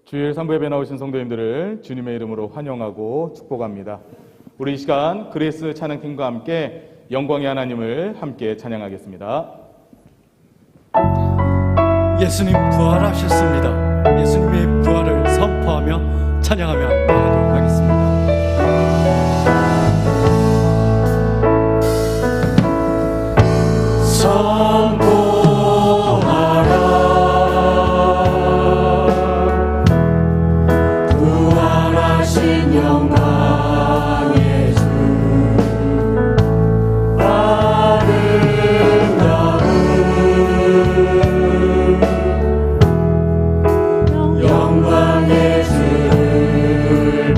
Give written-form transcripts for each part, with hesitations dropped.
주일 3부 예배 나오신 성도님들을 주님의 이름으로 환영하고 축복합니다. 우리 이 시간 그리스 찬양팀과 함께 영광의 하나님을 함께 찬양하겠습니다. 예수님 부활하셨습니다. 예수님의 부활을 선포하며 찬양하며 나가도록 하겠습니다. 부활하신 영광의 주 아름다운 영광의 주를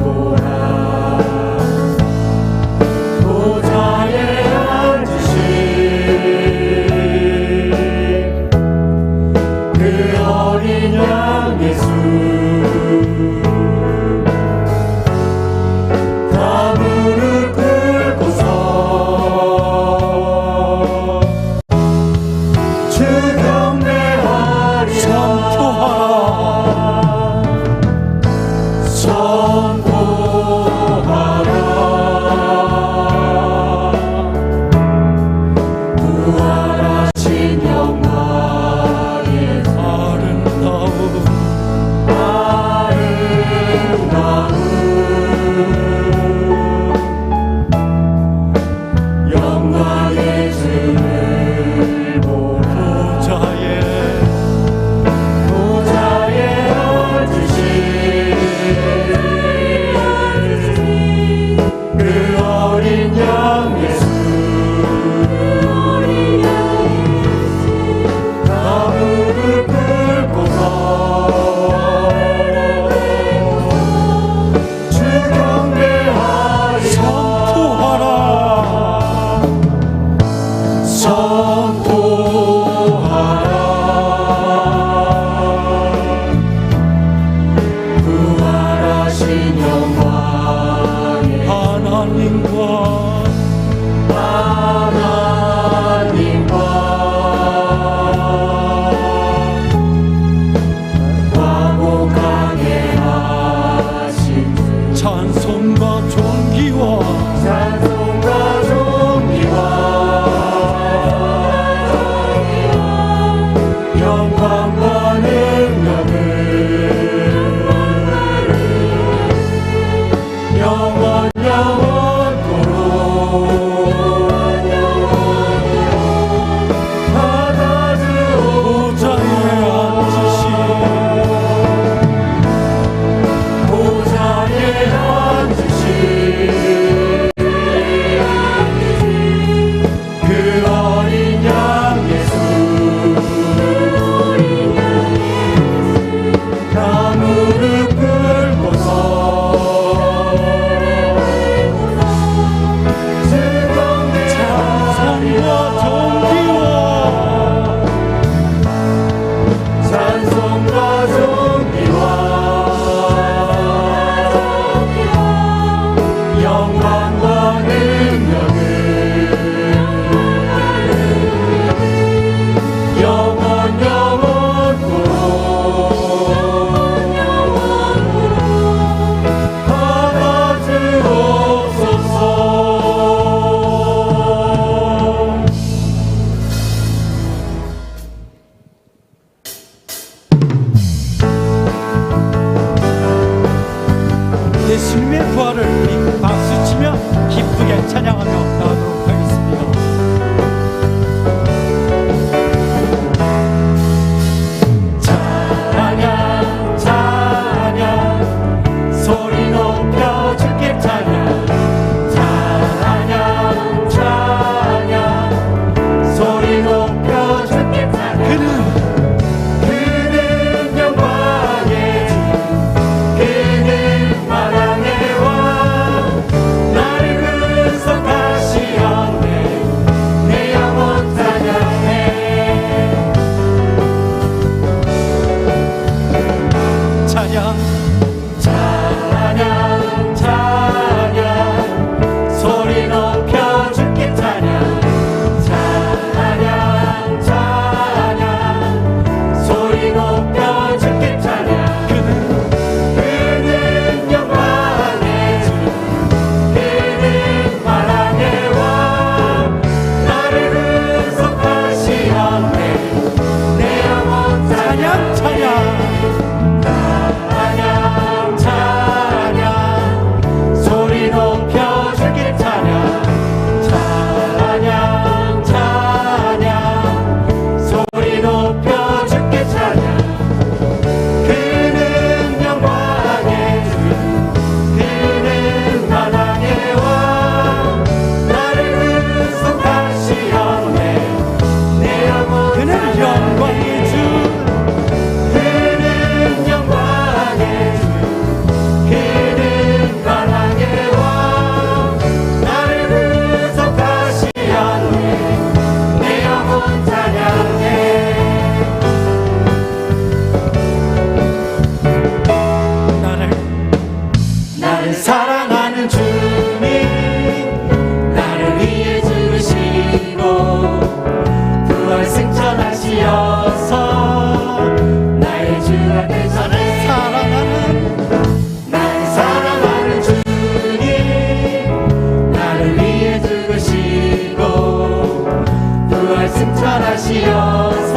충만하시어서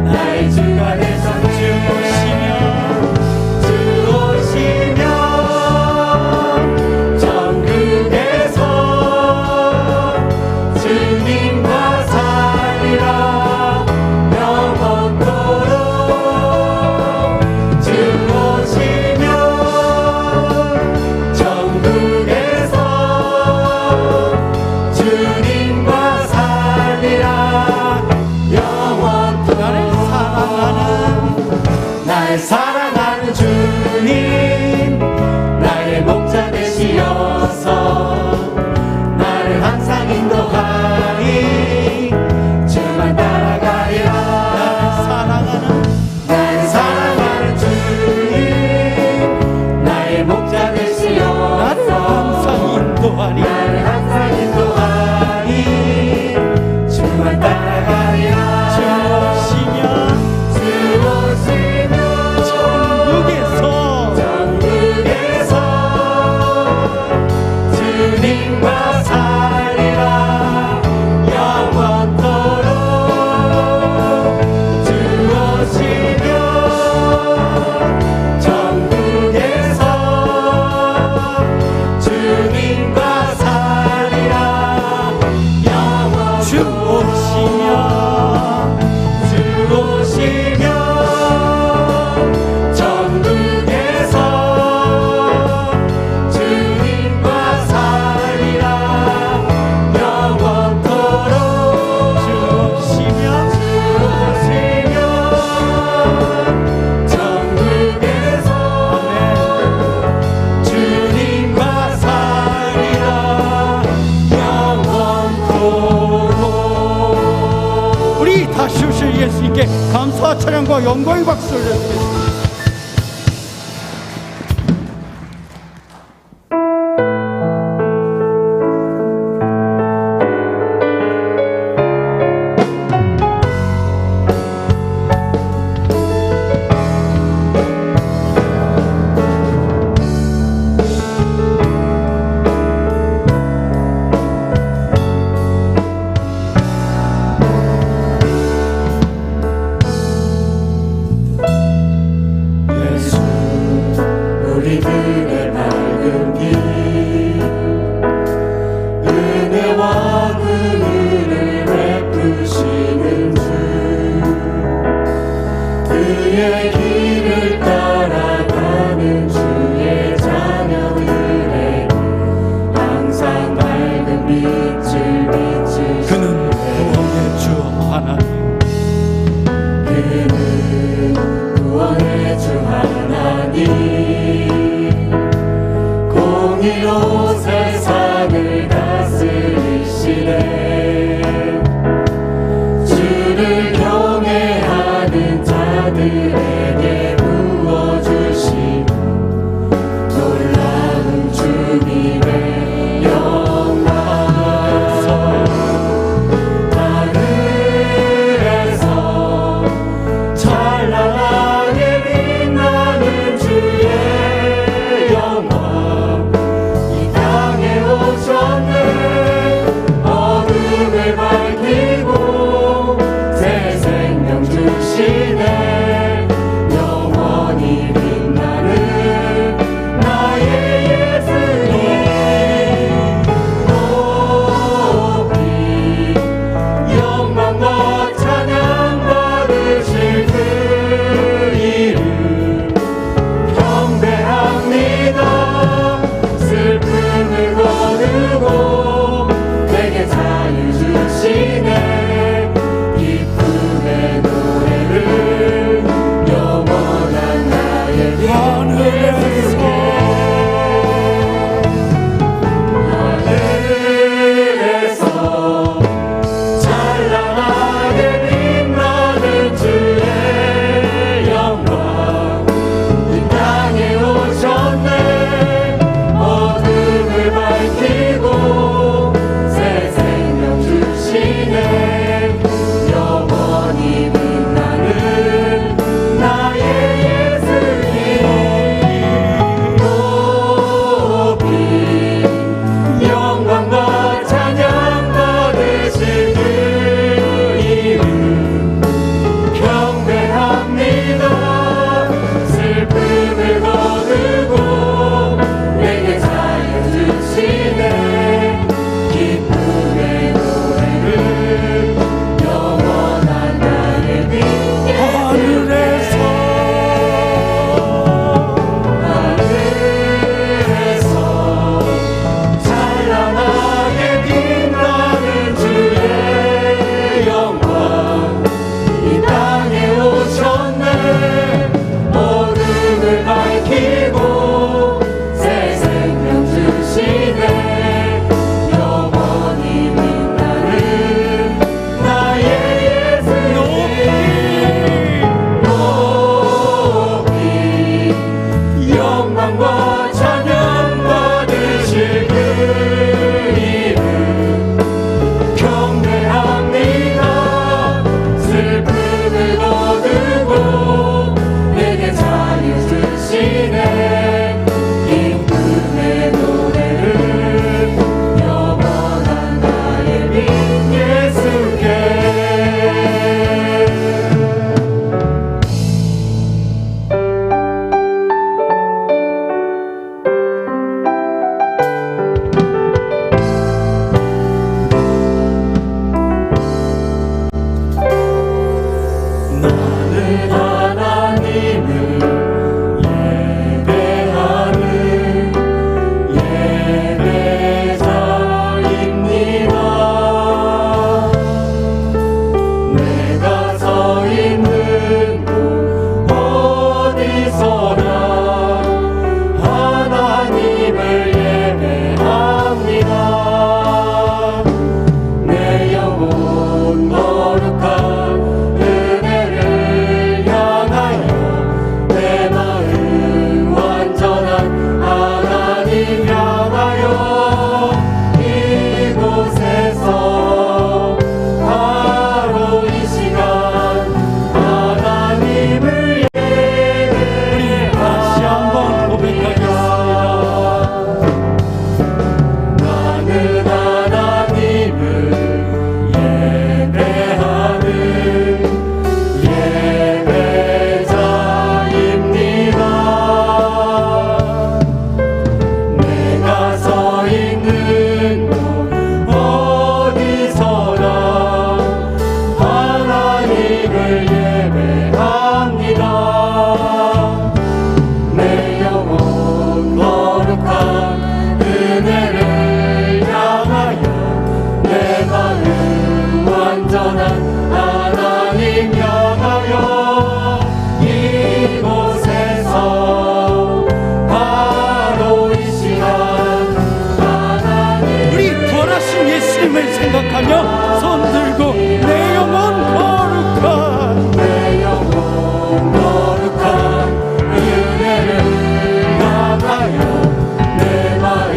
나의 주가 되사 주오시며 천국에서 주님과 살리라 영원토록 주오시며 천국에서 주님과 살리라 영원토록 날 사랑하는 주님 나의 목자 되시어서 나를 항상 인도하니 주만 따라가리라 날 사랑하는 주님 나의 목자 되시어서 나를 항상 인도하니 주만 따라가리라 천국에서 주님과 살리라 영원토록 주오시며 천국에서 주님과 살리라 영원토록 주오시며 천국에서 주님과 살리라 영원토록 주오시며 천국에서 주님과 살리라 영원토록 우리 다시 오실 예수님께 감사와 찬양과 영광의 박수를 드리겠습니다. 완전한 하나님 향하여 이곳에서 바로 이 시간 하나님 우리 부활하신 예수님을 생각하며 손 들고 내 영혼 거룩한 내 영혼 거룩한 은혜를 향하여 내 마음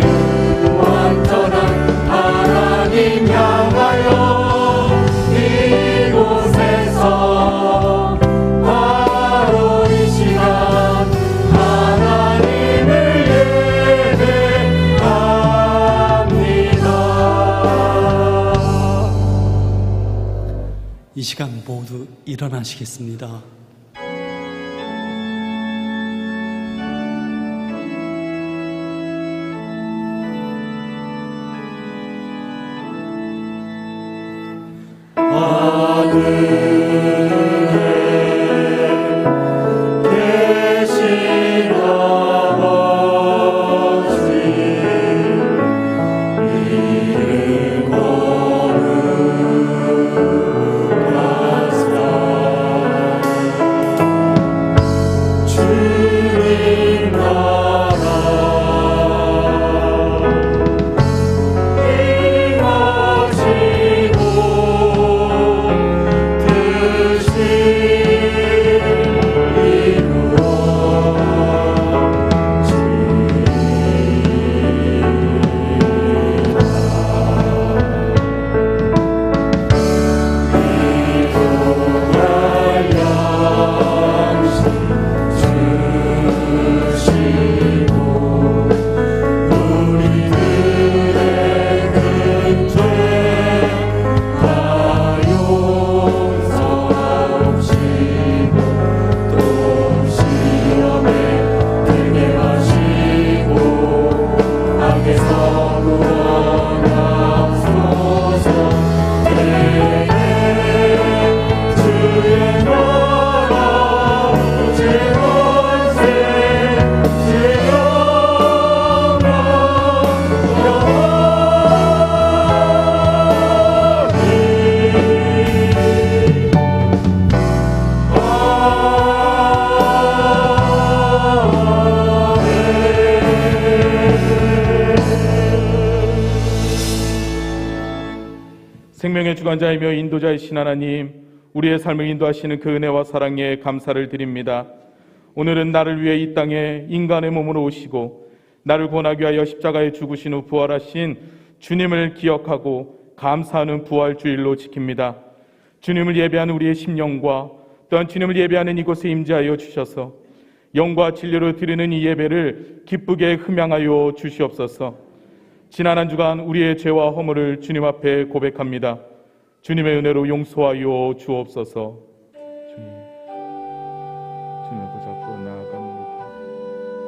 완전한 하나님 향하여 이곳에서 바로 이 시간 하나님을 예배합니다. 이 시간 모두 일어나시겠습니다. 계신 아버지 이름 거룩하사 주님 나라 임하시고 뜻이 생명의 주관자이며 인도자이신 하나님, 우리의 삶을 인도하시는 그 은혜와 사랑에 감사를 드립니다. 오늘은 나를 위해 이 땅에 인간의 몸으로 오시고 나를 구원하기 위하여 십자가에 죽으신 후 부활하신 주님을 기억하고 감사하는 부활주일로 지킵니다. 주님을 예배하는 우리의 심령과 또한 주님을 예배하는 이곳에 임재하여 주셔서 영과 진리로 드리는 이 예배를 기쁘게 흠양하여 주시옵소서. 지난 한 주간 우리의 죄와 허물을 주님 앞에 고백합니다. 주님의 은혜로 용서하여 주옵소서. 주님 앞에 잡고 나아갑니다.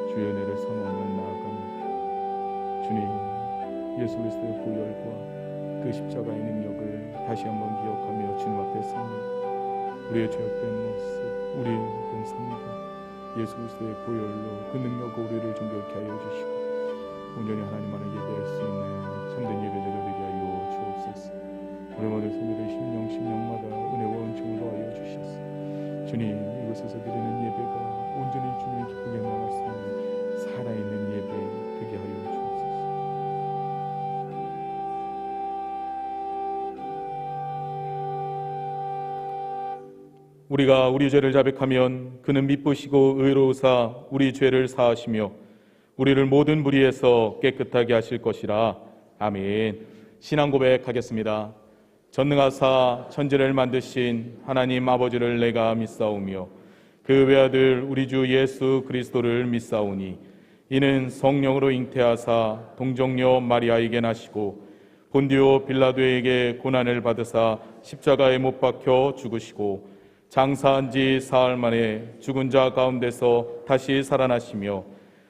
주의 은혜를 선언하며 나아갑니다. 주님, 예수 그리스도의 보혈과 그 십자가의 능력을 다시 한번 기억하며 주님 앞에 섭니다. 우리의 죄악된 모습, 우리의 모든 삶들, 예수 그리스도의 보혈로 그 능력으로 우리를 정결케 하여 주시고 온전히 하나님 안에 예배할 수 있는 참된 예배자가 되게 하여 주옵소서. 우리 모든 성도들 심령마다 은혜와 은총을 더하여 주시옵소서. 주님, 이곳에서 드리는 예배가 온전히 주님을 기쁘게 나갈 수 있는 살아있는 예배 되게 하여 주옵소서. 우리가 우리 죄를 자백하면 그는 미쁘시고 의로우사 우리 죄를 사하시며 우리를 모든 불의에서 깨끗하게 하실 것이라. 아멘. 신앙 고백하겠습니다. 전능하사 천지를 만드신 하나님 아버지를 내가 믿사오며 그 외아들 우리 주 예수 그리스도를 믿사오니 이는 성령으로 잉태하사 동정녀 마리아에게 나시고 본디오 빌라도에게 고난을 받으사 십자가에 못 박혀 죽으시고 장사한 지 사흘 만에 죽은 자 가운데서 다시 살아나시며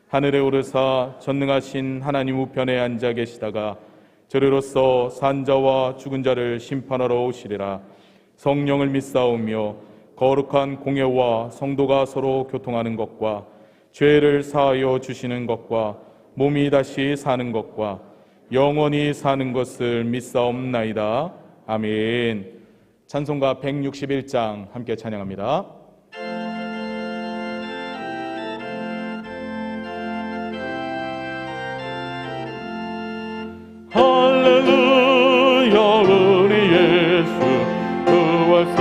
하늘에 오르사 전능하신 하나님 우편에 앉아 계시다가 저리로서 산자와 죽은 자를 심판하러 오시리라. 성령을 믿사오며 거룩한 공예와 성도가 서로 교통하는 것과 죄를 사하여 주시는 것과 몸이 다시 사는 것과 영원히 사는 것을 믿사옵나이다. 아멘. 찬송가 161장 함께 찬양합니다. 할렐루야 우리 예수 부활승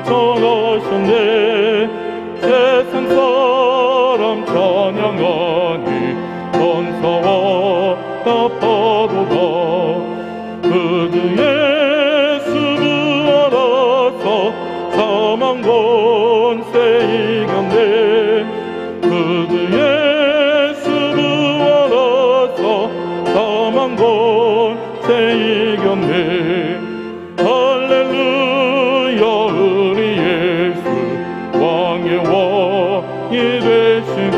정하셨네. 세상 사람 찬양하니 천사와 다 파도가 그주 예수 부활하사 사망 권세 이겼네. 그주 예수 부활하사 사망 권세 이겼네. 할렐루야 우리 예수 왕의 왕이 되시고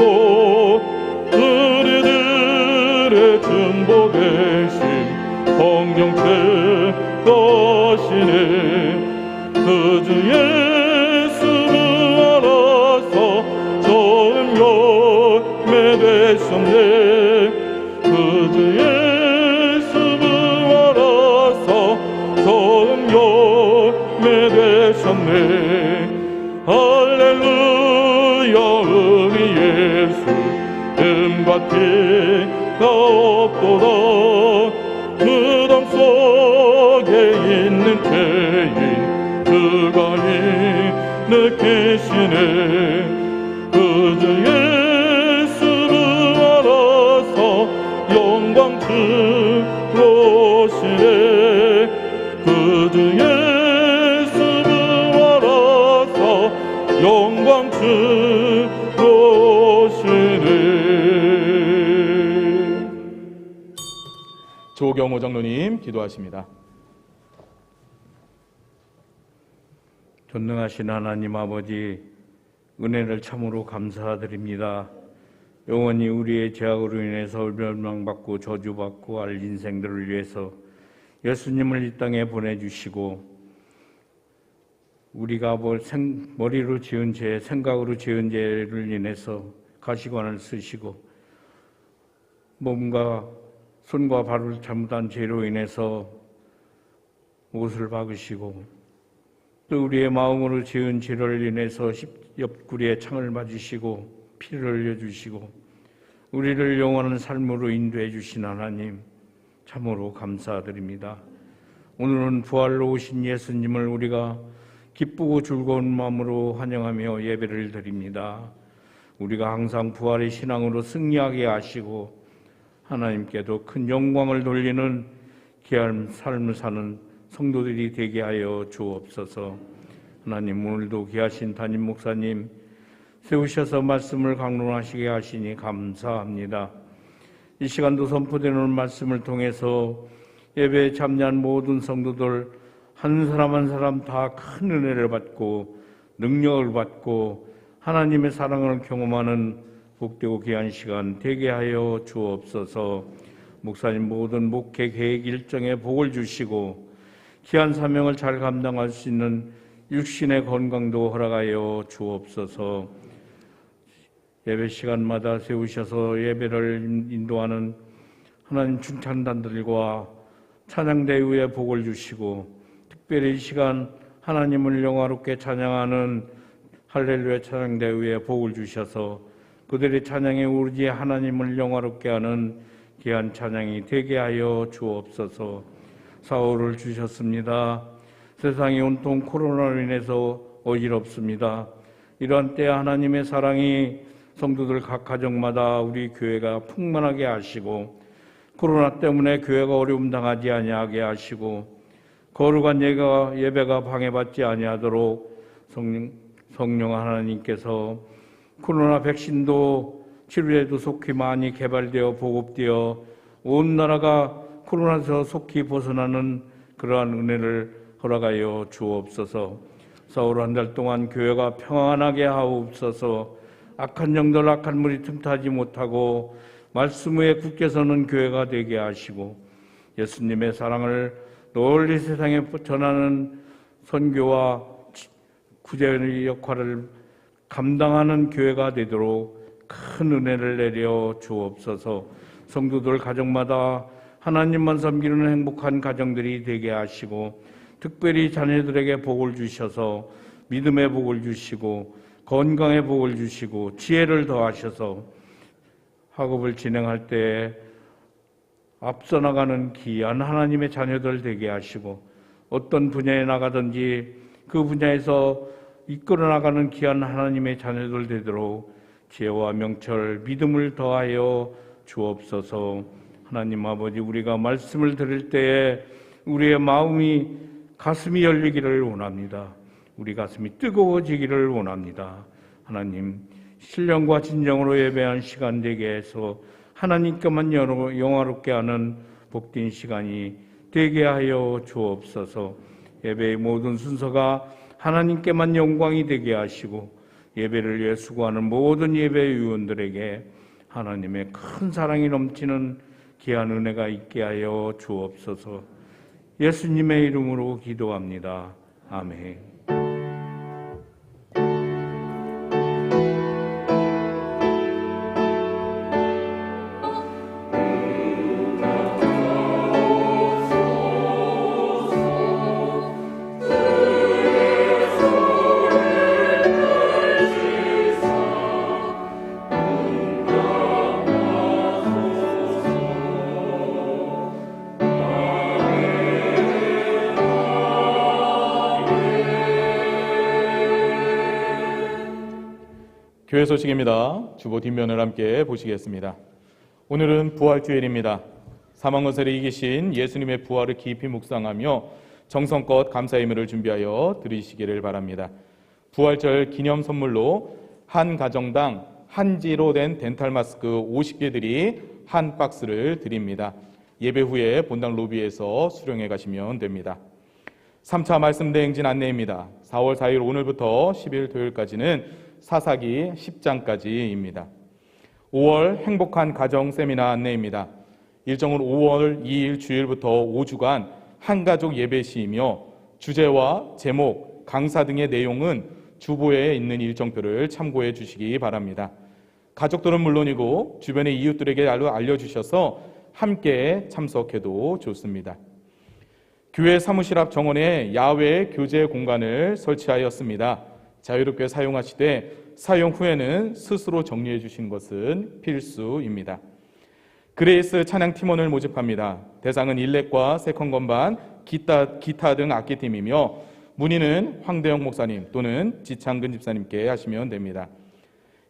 우리들의 중보 되신 성령 증거하시네. 그주 예수 부활하사 처음 열매 되셨네. 그주 예수 부활하사 처음 열매 되셨네. 할렐루야 우리 예수 은과 피가 없도다. 무덤 속에 있는 죄인 그가 느끼시네. 그주 예수 부활하사 영광 주로시네. 그주 예수 부활하사 영광 주로시네. 조경호 장로님 기도하십니다. 전능하신 하나님 아버지, 은혜를 참으로 감사드립니다. 영원히 우리의 죄악으로 인해서 멸망받고 저주받고 할 인생들을 위해서 예수님을 이 땅에 보내주시고, 우리가 머리로 지은 죄, 생각으로 지은 죄를 인해서 가시관을 쓰시고, 몸과 손과 발을 잘못한 죄로 인해서 옷을 박으시고, 또 우리의 마음으로 지은 죄를 인해서 옆구리에 창을 맞으시고 피를 흘려주시고 우리를 영원한 삶으로 인도해 주신 하나님, 참으로 감사드립니다. 오늘은 부활로 오신 예수님을 우리가 기쁘고 즐거운 마음으로 환영하며 예배를 드립니다. 우리가 항상 부활의 신앙으로 승리하게 하시고 하나님께도 큰 영광을 돌리는 귀한 삶을 사는 성도들이 되게 하여 주옵소서. 하나님, 오늘도 귀하신 담임 목사님 세우셔서 말씀을 강론하시게 하시니 감사합니다. 이 시간도 선포되는 말씀을 통해서 예배에 참여한 모든 성도들 한 사람 한 사람 다 큰 은혜를 받고 능력을 받고 하나님의 사랑을 경험하는 복되고 귀한 시간 되게 하여 주옵소서. 목사님 모든 목회 계획 일정에 복을 주시고 귀한 사명을 잘 감당할 수 있는 육신의 건강도 허락하여 주옵소서. 예배 시간마다 세우셔서 예배를 인도하는 하나님 중찬단들과 찬양대회에 복을 주시고, 특별히 이 시간 하나님을 영화롭게 찬양하는 할렐루야 찬양대회에 복을 주셔서 그들의 찬양에 오로지 하나님을 영화롭게 하는 귀한 찬양이 되게 하여 주옵소서. 사울을 주셨습니다. 세상이 온통 코로나로 인해서 어지럽습니다. 이러한 때 하나님의 사랑이 성도들 각 가정마다 우리 교회가 풍만하게 하시고, 코로나 때문에 교회가 어려움 당하지 아니하게 하시고, 거룩한 예배가 방해받지 아니하도록 성령 하나님께서 코로나 백신도 치료제도 속히 많이 개발되어 보급되어 온 나라가 코로나에서 속히 벗어나는 그러한 은혜를 허락하여 주옵소서. 사흘 한 달 동안 교회가 평안하게 하옵소서. 악한 영들 악한 물이 틈타지 못하고 말씀 위에 굳게 서는 교회가 되게 하시고, 예수님의 사랑을 널리 세상에 전하는 선교와 구제의 역할을 감당하는 교회가 되도록 큰 은혜를 내려 주옵소서. 성도들 가정마다 하나님만 섬기는 행복한 가정들이 되게 하시고, 특별히 자녀들에게 복을 주셔서 믿음의 복을 주시고 건강의 복을 주시고 지혜를 더하셔서 학업을 진행할 때 앞서 나가는 귀한 하나님의 자녀들 되게 하시고 어떤 분야에 나가든지 그 분야에서 이끌어 나가는 귀한 하나님의 자녀들 되도록 지혜와 명철, 믿음을 더하여 주옵소서. 하나님 아버지, 우리가 말씀을 들을 때에 우리의 가슴이 열리기를 원합니다. 우리 가슴이 뜨거워지기를 원합니다. 하나님, 신령과 진정으로 예배한 시간 되게 해서 하나님께만 영화롭게 하는 복된 시간이 되게 하여 주옵소서. 예배의 모든 순서가 하나님께만 영광이 되게 하시고 예배를 위해 수고하는 모든 예배 위원들에게 하나님의 큰 사랑이 넘치는 귀한 은혜가 있게 하여 주옵소서. 예수님의 이름으로 기도합니다. 아멘. 교회 소식입니다. 주보 뒷면을 함께 보시겠습니다. 오늘은 부활주일입니다. 사망 권세를 이기신 예수님의 부활을 깊이 묵상하며 정성껏 감사의 의미를 준비하여 드리시기를 바랍니다. 부활절 기념 선물로 한 가정당 한 지로 된 덴탈 마스크 50개들이 한 박스를 드립니다. 예배 후에 본당 로비에서 수령해 가시면 됩니다. 3차 말씀 대행진 안내입니다. 4월 4일 오늘부터 10일 토요일까지는 사사기 10장까지입니다. 5월 행복한 가정 세미나 안내입니다. 일정은 5월 2일 주일부터 5주간 한가족 예배 시이며 주제와 제목, 강사 등의 내용은 주보에 있는 일정표를 참고해 주시기 바랍니다. 가족들은 물론이고 주변의 이웃들에게 알려주셔서 함께 참석해도 좋습니다. 교회 사무실 앞 정원에 야외 교제 공간을 설치하였습니다. 자유롭게 사용하시되 사용 후에는 스스로 정리해 주시는 것은 필수입니다. 그레이스 찬양 팀원을 모집합니다. 대상은 일렉과 세컨 건반, 기타 등 악기팀이며 문의는 황대영 목사님 또는 지창근 집사님께 하시면 됩니다.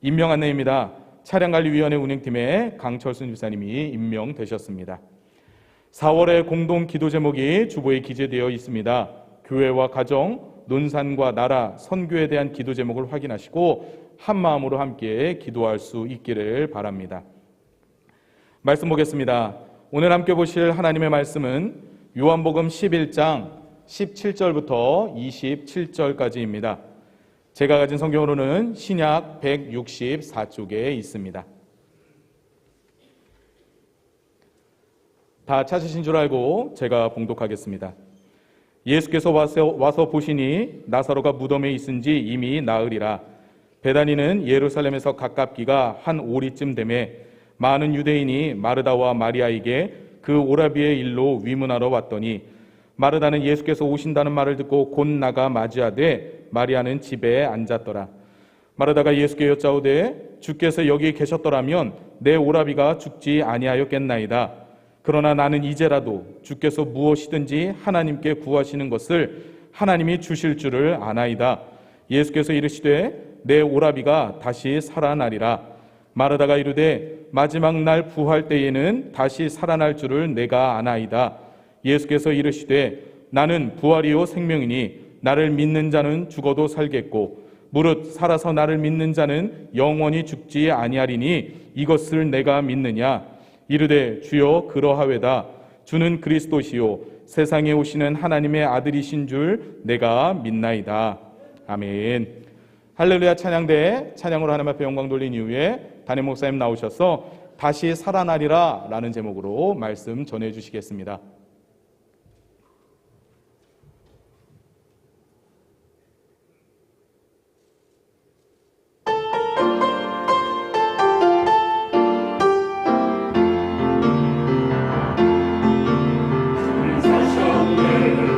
임명 안내입니다. 차량관리위원회 운행팀에 강철순 집사님이 임명되셨습니다. 4월의 공동 기도 제목이 주보에 기재되어 있습니다. 교회와 가정, 논산과 나라, 선교에 대한 기도 제목을 확인하시고 한 마음으로 함께 기도할 수 있기를 바랍니다. 말씀 보겠습니다. 오늘 함께 보실 하나님의 말씀은 요한복음 11장 17절부터 27절까지입니다. 제가 가진 성경으로는 신약 164쪽에 있습니다. 다 찾으신 줄 알고 제가 봉독하겠습니다. 예수께서 와서 보시니 나사로가 무덤에 있은지 이미 나으리라. 베다니는 예루살렘에서 가깝기가 한 오리쯤 되매 많은 유대인이 마르다와 마리아에게 그 오라비의 일로 위문하러 왔더니 마르다는 예수께서 오신다는 말을 듣고 곧 나가 맞이하되 마리아는 집에 앉았더라. 마르다가 예수께 여짜오되 주께서 여기 계셨더라면 내 오라비가 죽지 아니하였겠나이다. 그러나 나는 이제라도 주께서 무엇이든지 하나님께 구하시는 것을 하나님이 주실 줄을 아나이다. 예수께서 이르시되 내 오라비가 다시 살아나리라. 마르다가 이르되 마지막 날 부활 때에는 다시 살아날 줄을 내가 아나이다. 예수께서 이르시되 나는 부활이요 생명이니 나를 믿는 자는 죽어도 살겠고 무릇 살아서 나를 믿는 자는 영원히 죽지 아니하리니 이것을 내가 믿느냐. 이르되 주여 그러하외다. 주는 그리스도시요 세상에 오시는 하나님의 아들이신 줄 내가 믿나이다. 아멘. 할렐루야 찬양대 찬양으로 하나님 앞에 영광 돌린 이후에 담임 목사님 나오셔서 다시 살아나리라 라는 제목으로 말씀 전해 주시겠습니다. 사셨네,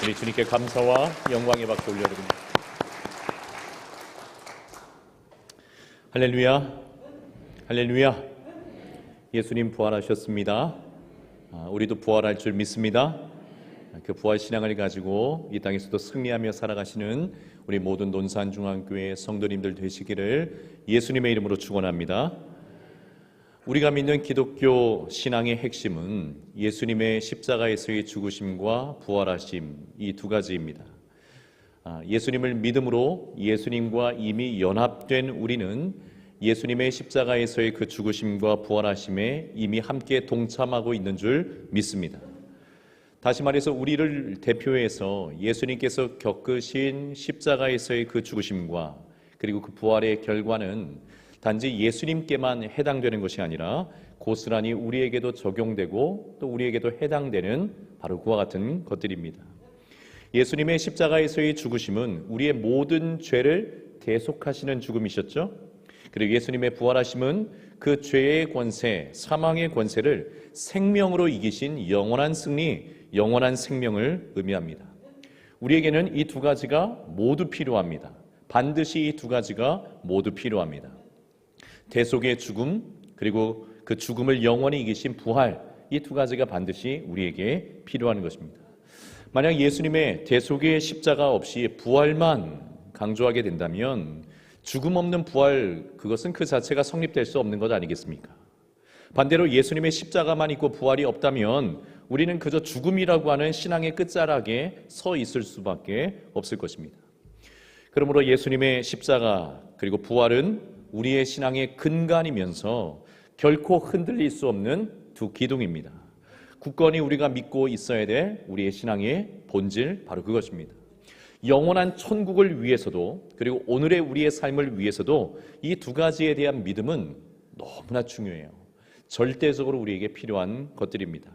우리 주님께 감사와 영광의 박수 올려드립니다. 할렐루야, 할렐루야. 예수님 부활하셨습니다. 우리도 부활할 줄 믿습니다. 그 부활 신앙을 가지고 이 땅에서도 승리하며 살아가시는 우리 모든 논산중앙교회 성도님들 되시기를 예수님의 이름으로 축원합니다. 우리가 믿는 기독교 신앙의 핵심은 예수님의 십자가에서의 죽으심과 부활하심, 이 두 가지입니다. 예수님을 믿음으로 예수님과 이미 연합된 우리는 예수님의 십자가에서의 그 죽으심과 부활하심에 이미 함께 동참하고 있는 줄 믿습니다. 다시 말해서 우리를 대표해서 예수님께서 겪으신 십자가에서의 그 죽으심과 그리고 그 부활의 결과는 단지 예수님께만 해당되는 것이 아니라 고스란히 우리에게도 적용되고 또 우리에게도 해당되는 바로 그와 같은 것들입니다. 예수님의 십자가에서의 죽으심은 우리의 모든 죄를 대속하시는 죽음이셨죠. 그리고 예수님의 부활하심은 그 죄의 권세, 사망의 권세를 생명으로 이기신 영원한 승리, 영원한 생명을 의미합니다. 우리에게는 이 두 가지가 모두 필요합니다. 반드시 이 두 가지가 모두 필요합니다. 대속의 죽음, 그리고 그 죽음을 영원히 이기신 부활, 이 두 가지가 반드시 우리에게 필요한 것입니다. 만약 예수님의 대속의 십자가 없이 부활만 강조하게 된다면 죽음 없는 부활, 그것은 그 자체가 성립될 수 없는 것 아니겠습니까? 반대로 예수님의 십자가만 있고 부활이 없다면 우리는 그저 죽음이라고 하는 신앙의 끝자락에 서 있을 수밖에 없을 것입니다. 그러므로 예수님의 십자가 그리고 부활은 우리의 신앙의 근간이면서 결코 흔들릴 수 없는 두 기둥입니다. 굳건히 우리가 믿고 있어야 될 우리의 신앙의 본질, 바로 그것입니다. 영원한 천국을 위해서도 그리고 오늘의 우리의 삶을 위해서도 이 두 가지에 대한 믿음은 너무나 중요해요. 절대적으로 우리에게 필요한 것들입니다.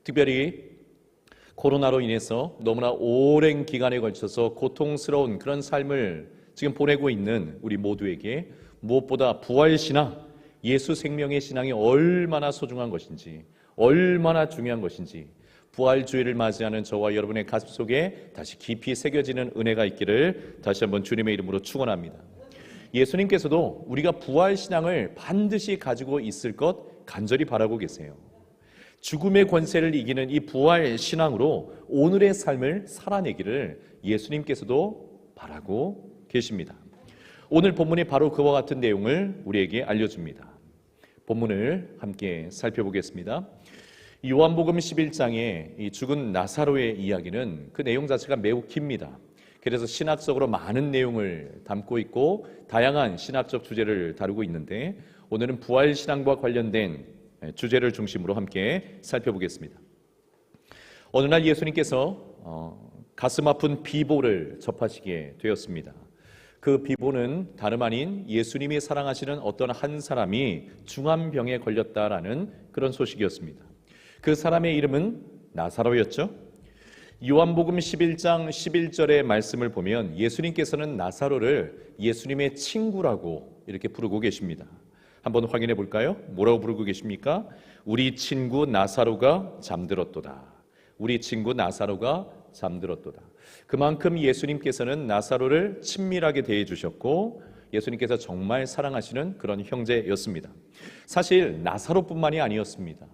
특별히 코로나로 인해서 너무나 오랜 기간에 걸쳐서 고통스러운 그런 삶을 지금 보내고 있는 우리 모두에게 무엇보다 부활신앙, 예수 생명의 신앙이 얼마나 소중한 것인지, 얼마나 중요한 것인지 부활주의를 맞이하는 저와 여러분의 가슴 속에 다시 깊이 새겨지는 은혜가 있기를 다시 한번 주님의 이름으로 축원합니다. 예수님께서도 우리가 부활신앙을 반드시 가지고 있을 것 간절히 바라고 계세요. 죽음의 권세를 이기는 이 부활신앙으로 오늘의 삶을 살아내기를 예수님께서도 바라고 계십니다. 오늘 본문이 바로 그와 같은 내용을 우리에게 알려줍니다. 본문을 함께 살펴보겠습니다. 요한복음 11장의 이 죽은 나사로의 이야기는 그 내용 자체가 매우 깁니다. 그래서 신학적으로 많은 내용을 담고 있고 다양한 신학적 주제를 다루고 있는데 오늘은 부활신앙과 관련된 주제를 중심으로 함께 살펴보겠습니다. 어느 날 예수님께서 가슴 아픈 비보를 접하시게 되었습니다. 그 비보는 다름 아닌 예수님이 사랑하시는 어떤 한 사람이 중환병에 걸렸다라는 그런 소식이었습니다. 그 사람의 이름은 나사로였죠. 요한복음 11장 11절의 말씀을 보면 예수님께서는 나사로를 예수님의 친구라고 이렇게 부르고 계십니다. 한번 확인해 볼까요? 뭐라고 부르고 계십니까? 우리 친구 나사로가 잠들었도다. 우리 친구 나사로가 잠들었도다. 그만큼 예수님께서는 나사로를 친밀하게 대해 주셨고 예수님께서 정말 사랑하시는 그런 형제였습니다. 사실 나사로뿐만이 아니었습니다.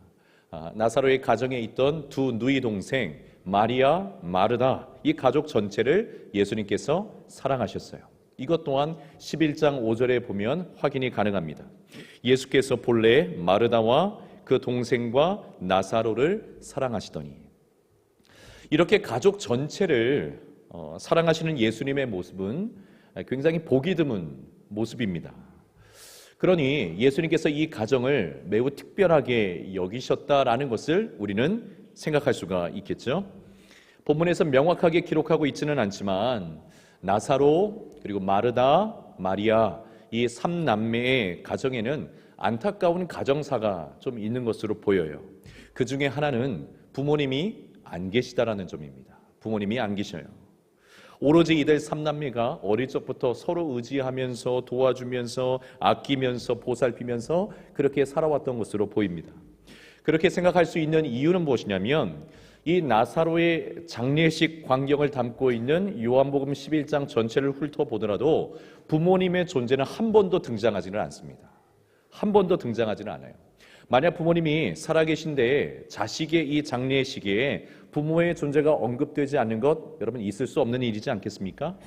나사로의 가정에 있던 두 누이 동생 마리아, 마르다, 이 가족 전체를 예수님께서 사랑하셨어요. 이것 또한 11장 5절에 보면 확인이 가능합니다. 예수께서 본래 마르다와 그 동생과 나사로를 사랑하시더니, 이렇게 가족 전체를 사랑하시는 예수님의 모습은 굉장히 보기 드문 모습입니다. 그러니 예수님께서 이 가정을 매우 특별하게 여기셨다라는 것을 우리는 생각할 수가 있겠죠. 본문에서 명확하게 기록하고 있지는 않지만 나사로 그리고 마르다, 마리아 이 3남매의 가정에는 안타까운 가정사가 좀 있는 것으로 보여요. 그 중에 하나는 부모님이 안 계시다라는 점입니다. 부모님이 안 계셔요. 오로지 이들 3남매가 어릴 적부터 서로 의지하면서 도와주면서 아끼면서 보살피면서 그렇게 살아왔던 것으로 보입니다. 그렇게 생각할 수 있는 이유는 무엇이냐면 이 나사로의 장례식 광경을 담고 있는 요한복음 11장 전체를 훑어보더라도 부모님의 존재는 한 번도 등장하지는 않습니다. 한 번도 등장하지는 않아요. 만약 부모님이 살아계신데 자식의 이 장례식에 부모의 존재가 언급되지 않는 것, 여러분 있을 수 없는 일이지 않겠습니까?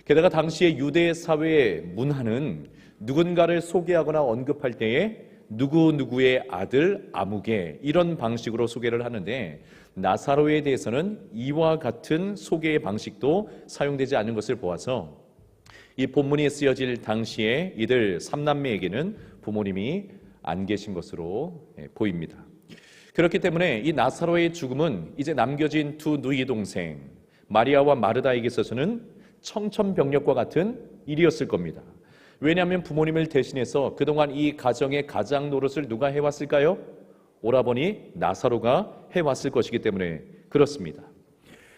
게다가 당시의 유대 사회의 문화는 누군가를 소개하거나 언급할 때에 누구누구의 아들 아무개 이런 방식으로 소개를 하는데 나사로에 대해서는 이와 같은 소개의 방식도 사용되지 않는 것을 보아서 이 본문이 쓰여질 당시에 이들 3남매에게는 부모님이 안 계신 것으로 보입니다. 그렇기 때문에 이 나사로의 죽음은 이제 남겨진 두 누이 동생 마리아와 마르다에게 있어서는 청천벽력과 같은 일이었을 겁니다. 왜냐하면 부모님을 대신해서 그동안 이 가정의 가장 노릇을 누가 해왔을까요? 오라버니 나사로가 해왔을 것이기 때문에 그렇습니다.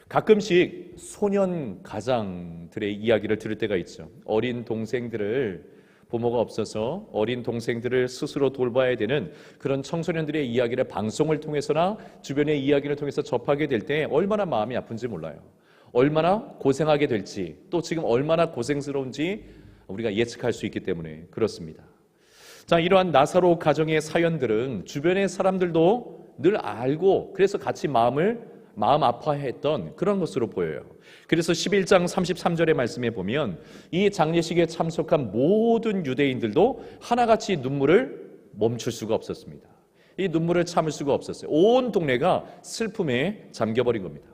가끔씩 소년 가장들의 이야기를 들을 때가 있죠. 어린 동생들을 부모가 없어서 어린 동생들을 스스로 돌봐야 되는 그런 청소년들의 이야기를 방송을 통해서나 주변의 이야기를 통해서 접하게 될 때 얼마나 마음이 아픈지 몰라요. 얼마나 고생하게 될지 또 지금 얼마나 고생스러운지 우리가 예측할 수 있기 때문에 그렇습니다. 자, 이러한 나사로 가정의 사연들은 주변의 사람들도 늘 알고 그래서 같이 마음 아파했던 그런 것으로 보여요. 그래서 11장 33절의 말씀에 보면 이 장례식에 참석한 모든 유대인들도 하나같이 눈물을 멈출 수가 없었습니다. 이 눈물을 참을 수가 없었어요. 온 동네가 슬픔에 잠겨버린 겁니다.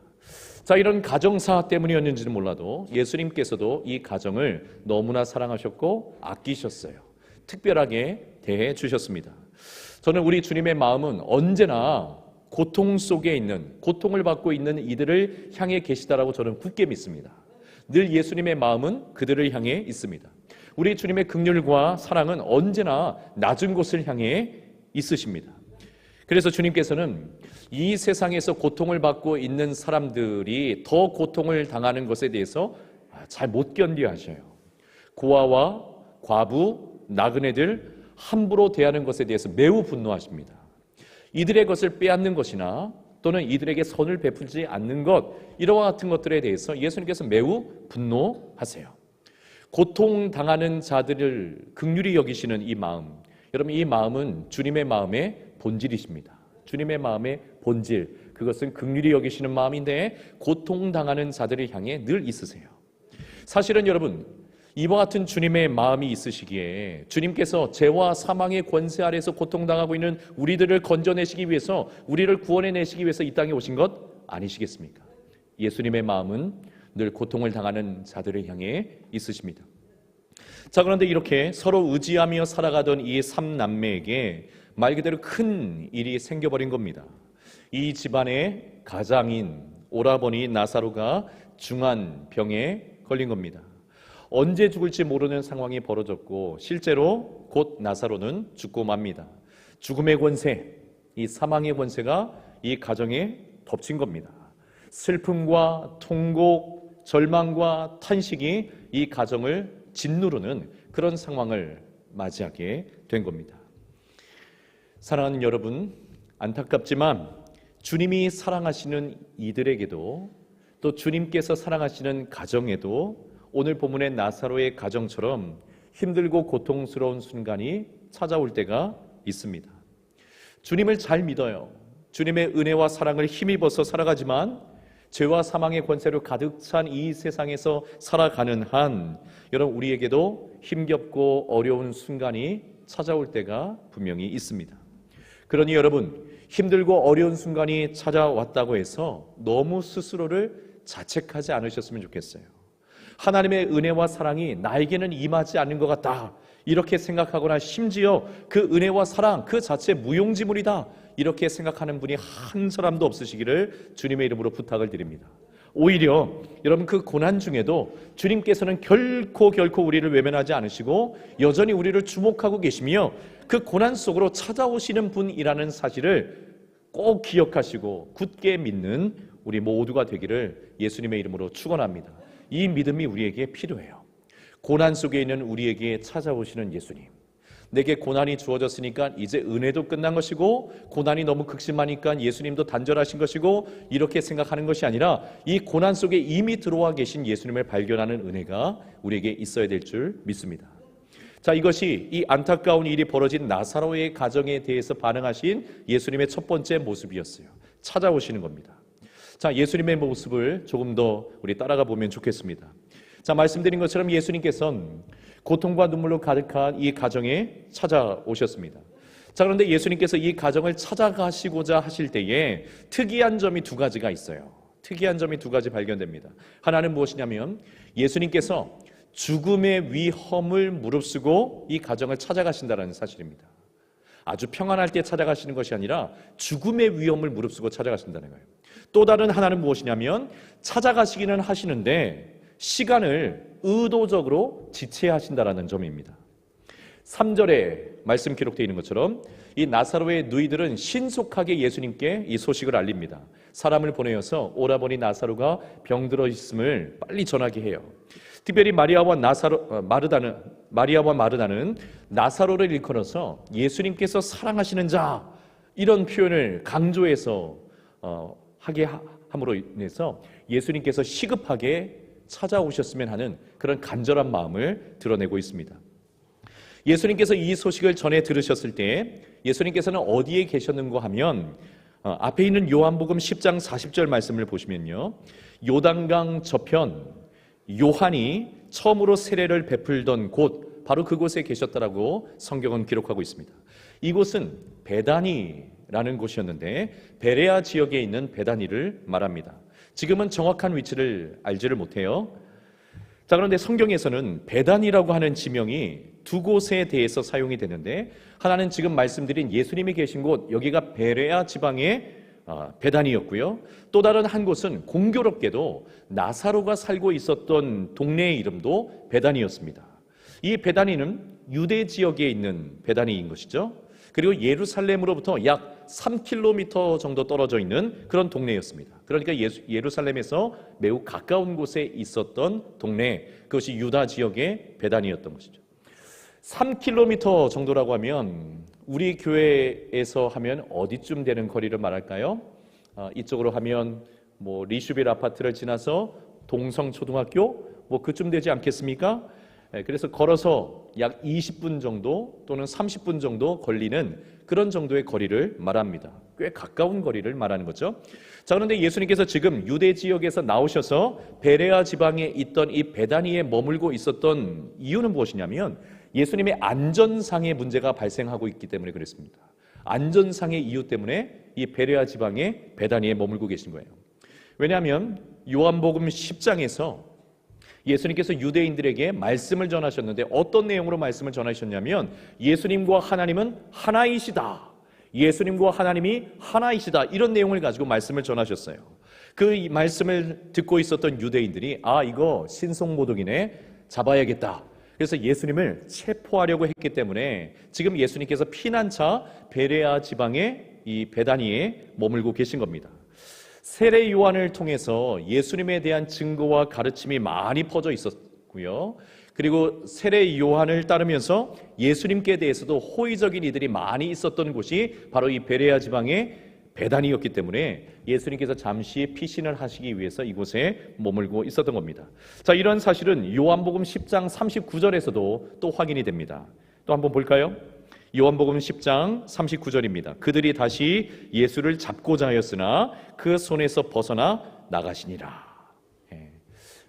자, 이런 가정사 때문이었는지는 몰라도 예수님께서도 이 가정을 너무나 사랑하셨고 아끼셨어요. 특별하게 대해 주셨습니다. 저는 우리 주님의 마음은 언제나 고통 속에 있는, 고통을 받고 있는 이들을 향해 계시다라고 저는 굳게 믿습니다. 늘 예수님의 마음은 그들을 향해 있습니다. 우리 주님의 긍휼과 사랑은 언제나 낮은 곳을 향해 있으십니다. 그래서 주님께서는 이 세상에서 고통을 받고 있는 사람들이 더 고통을 당하는 것에 대해서 잘 못 견뎌 하셔요. 고아와 과부, 나그네들 함부로 대하는 것에 대해서 매우 분노하십니다. 이들의 것을 빼앗는 것이나 또는 이들에게 선을 베풀지 않는 것, 이와 같은 것들에 대해서 예수님께서 매우 분노하세요. 고통당하는 자들을 긍휼히 여기시는 이 마음, 여러분 이 마음은 주님의 마음의 본질이십니다. 주님의 마음의 본질, 그것은 긍휼히 여기시는 마음인데 고통당하는 자들을 향해 늘 있으세요. 사실은 여러분 이와 같은 주님의 마음이 있으시기에 주님께서 죄와 사망의 권세 아래에서 고통당하고 있는 우리들을 건져내시기 위해서, 우리를 구원해내시기 위해서 이 땅에 오신 것 아니시겠습니까? 예수님의 마음은 늘 고통을 당하는 자들을 향해 있으십니다. 자, 그런데 이렇게 서로 의지하며 살아가던 이 3남매에게 말 그대로 큰 일이 생겨버린 겁니다. 이 집안의 가장인 오라버니 나사로가 중한 병에 걸린 겁니다. 언제 죽을지 모르는 상황이 벌어졌고 실제로 곧 나사로는 죽고 맙니다. 죽음의 권세, 이 사망의 권세가 이 가정에 덮친 겁니다. 슬픔과 통곡, 절망과 탄식이 이 가정을 짓누르는 그런 상황을 맞이하게 된 겁니다. 사랑하는 여러분, 안타깝지만 주님이 사랑하시는 이들에게도 또 주님께서 사랑하시는 가정에도 오늘 본문의 나사로의 가정처럼 힘들고 고통스러운 순간이 찾아올 때가 있습니다. 주님을 잘 믿어요. 주님의 은혜와 사랑을 힘입어서 살아가지만 죄와 사망의 권세로 가득 찬 이 세상에서 살아가는 한 여러분 우리에게도 힘겹고 어려운 순간이 찾아올 때가 분명히 있습니다. 그러니 여러분 힘들고 어려운 순간이 찾아왔다고 해서 너무 스스로를 자책하지 않으셨으면 좋겠어요. 하나님의 은혜와 사랑이 나에게는 임하지 않는 것 같다 이렇게 생각하거나 심지어 그 은혜와 사랑 그 자체 무용지물이다 이렇게 생각하는 분이 한 사람도 없으시기를 주님의 이름으로 부탁을 드립니다. 오히려 여러분 그 고난 중에도 주님께서는 결코 우리를 외면하지 않으시고 여전히 우리를 주목하고 계시며 그 고난 속으로 찾아오시는 분이라는 사실을 꼭 기억하시고 굳게 믿는 우리 모두가 되기를 예수님의 이름으로 축원합니다. 이 믿음이 우리에게 필요해요. 고난 속에 있는 우리에게 찾아오시는 예수님, 내게 고난이 주어졌으니까 이제 은혜도 끝난 것이고 고난이 너무 극심하니까 예수님도 단절하신 것이고 이렇게 생각하는 것이 아니라 이 고난 속에 이미 들어와 계신 예수님을 발견하는 은혜가 우리에게 있어야 될 줄 믿습니다. 자, 이것이 이 안타까운 일이 벌어진 나사로의 가정에 대해서 반응하신 예수님의 첫 번째 모습이었어요. 찾아오시는 겁니다. 자, 예수님의 모습을 조금 더 우리 따라가 보면 좋겠습니다. 자, 말씀드린 것처럼 예수님께서는 고통과 눈물로 가득한 이 가정에 찾아오셨습니다. 자, 그런데 예수님께서 이 가정을 찾아가시고자 하실 때에 특이한 점이 두 가지가 있어요. 특이한 점이 두 가지 발견됩니다. 하나는 무엇이냐면 예수님께서 죽음의 위험을 무릅쓰고 이 가정을 찾아가신다는 사실입니다. 아주 평안할 때 찾아가시는 것이 아니라 죽음의 위험을 무릅쓰고 찾아가신다는 거예요. 또 다른 하나는 무엇이냐면 찾아가시기는 하시는데 시간을 의도적으로 지체하신다라는 점입니다. 3절에 말씀 기록되어 있는 것처럼 이 나사로의 누이들은 신속하게 예수님께 이 소식을 알립니다. 사람을 보내어서 오라버니 나사로가 병들어 있음을 빨리 전하게 해요. 특별히 마리아와 마르다는 나사로를 일컬어서 예수님께서 사랑하시는 자 이런 표현을 강조해서 하게 함으로 인해서 예수님께서 시급하게 찾아오셨으면 하는 그런 간절한 마음을 드러내고 있습니다. 예수님께서 이 소식을 전해 들으셨을 때 예수님께서는 어디에 계셨는가 하면 앞에 있는 요한복음 10장 40절 말씀을 보시면요, 요단강 저편 요한이 처음으로 세례를 베풀던 곳 바로 그곳에 계셨다라고 성경은 기록하고 있습니다. 이곳은 베다니라는 곳이었는데 베레아 지역에 있는 베다니를 말합니다. 지금은 정확한 위치를 알지를 못해요. 자, 그런데 성경에서는 베단이라고 하는 지명이 두 곳에 대해서 사용이 되는데 하나는 지금 말씀드린 예수님이 계신 곳 여기가 베레아 지방의 베단이었고요. 또 다른 한 곳은 공교롭게도 나사로가 살고 있었던 동네의 이름도 베단이었습니다. 이 베단이는 유대 지역에 있는 베단이인 것이죠. 그리고 예루살렘으로부터 약 3km 정도 떨어져 있는 그런 동네였습니다. 그러니까 예루살렘에서 매우 가까운 곳에 있었던 동네, 그것이 유다 지역의 베단이었던 것이죠. 3km 정도라고 하면 우리 교회에서 하면 어디쯤 되는 거리를 말할까요? 이쪽으로 하면 뭐 리슈빌 아파트를 지나서 동성초등학교 뭐 그쯤 되지 않겠습니까? 그래서 걸어서 약 20분 정도 또는 30분 정도 걸리는 그런 정도의 거리를 말합니다. 꽤 가까운 거리를 말하는 거죠. 자, 그런데 예수님께서 지금 유대 지역에서 나오셔서 베레아 지방에 있던 이 베다니에 머물고 있었던 이유는 무엇이냐면 예수님의 안전상의 문제가 발생하고 있기 때문에 그랬습니다. 안전상의 이유 때문에 이 베레아 지방의 베다니에 머물고 계신 거예요. 왜냐하면 요한복음 10장에서 예수님께서 유대인들에게 말씀을 전하셨는데 어떤 내용으로 말씀을 전하셨냐면 예수님과 하나님은 하나이시다. 예수님과 하나님이 하나이시다. 이런 내용을 가지고 말씀을 전하셨어요. 그 말씀을 듣고 있었던 유대인들이 이거 신성모독이네. 잡아야겠다. 그래서 예수님을 체포하려고 했기 때문에 지금 예수님께서 피난차 베레아 지방의 이 베다니에 머물고 계신 겁니다. 세례 요한을 통해서 예수님에 대한 증거와 가르침이 많이 퍼져 있었고요. 그리고 세례 요한을 따르면서 예수님께 대해서도 호의적인 이들이 많이 있었던 곳이 바로 이 베레아 지방의 베단이었기 때문에 예수님께서 잠시 피신을 하시기 위해서 이곳에 머물고 있었던 겁니다. 자, 이런 사실은 요한복음 10장 39절에서도 또 확인이 됩니다. 또 한번 볼까요? 요한복음 10장 39절입니다. 그들이 다시 예수를 잡고자 하였으나 그 손에서 벗어나 나가시니라.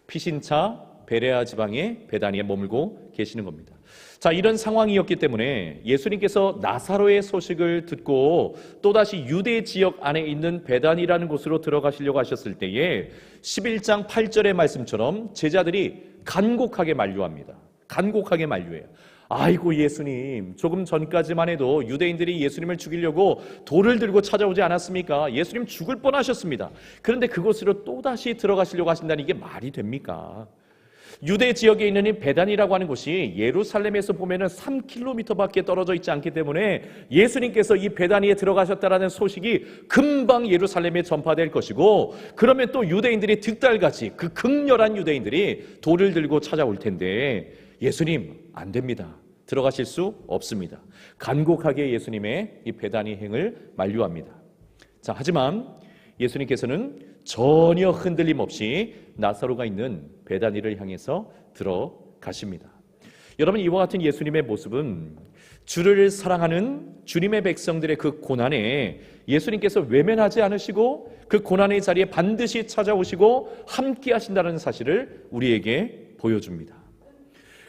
피신차 베레아 지방의 베다니에 머물고 계시는 겁니다. 자, 이런 상황이었기 때문에 예수님께서 나사로의 소식을 듣고 또다시 유대 지역 안에 있는 베다니라는 곳으로 들어가시려고 하셨을 때에 11장 8절의 말씀처럼 제자들이 간곡하게 만류합니다. 간곡하게 만류해요. 아이고 예수님, 조금 전까지만 해도 유대인들이 예수님을 죽이려고 돌을 들고 찾아오지 않았습니까? 예수님 죽을 뻔하셨습니다. 그런데 그곳으로 또다시 들어가시려고 하신다는 이게 말이 됩니까? 유대 지역에 있는 이 베단이라고 하는 곳이 예루살렘에서 보면은 3km밖에 떨어져 있지 않기 때문에 예수님께서 이 베단이에 들어가셨다라는 소식이 금방 예루살렘에 전파될 것이고, 그러면 또 유대인들이 득달같이 그 극렬한 유대인들이 돌을 들고 찾아올 텐데 예수님 안 됩니다. 들어가실 수 없습니다. 간곡하게 예수님의 이 베다니 행을 만류합니다. 자, 하지만 예수님께서는 전혀 흔들림 없이 나사로가 있는 베다니를 향해서 들어가십니다. 여러분, 이와 같은 예수님의 모습은 주를 사랑하는 주님의 백성들의 그 고난에 예수님께서 외면하지 않으시고 그 고난의 자리에 반드시 찾아오시고 함께 하신다는 사실을 우리에게 보여줍니다.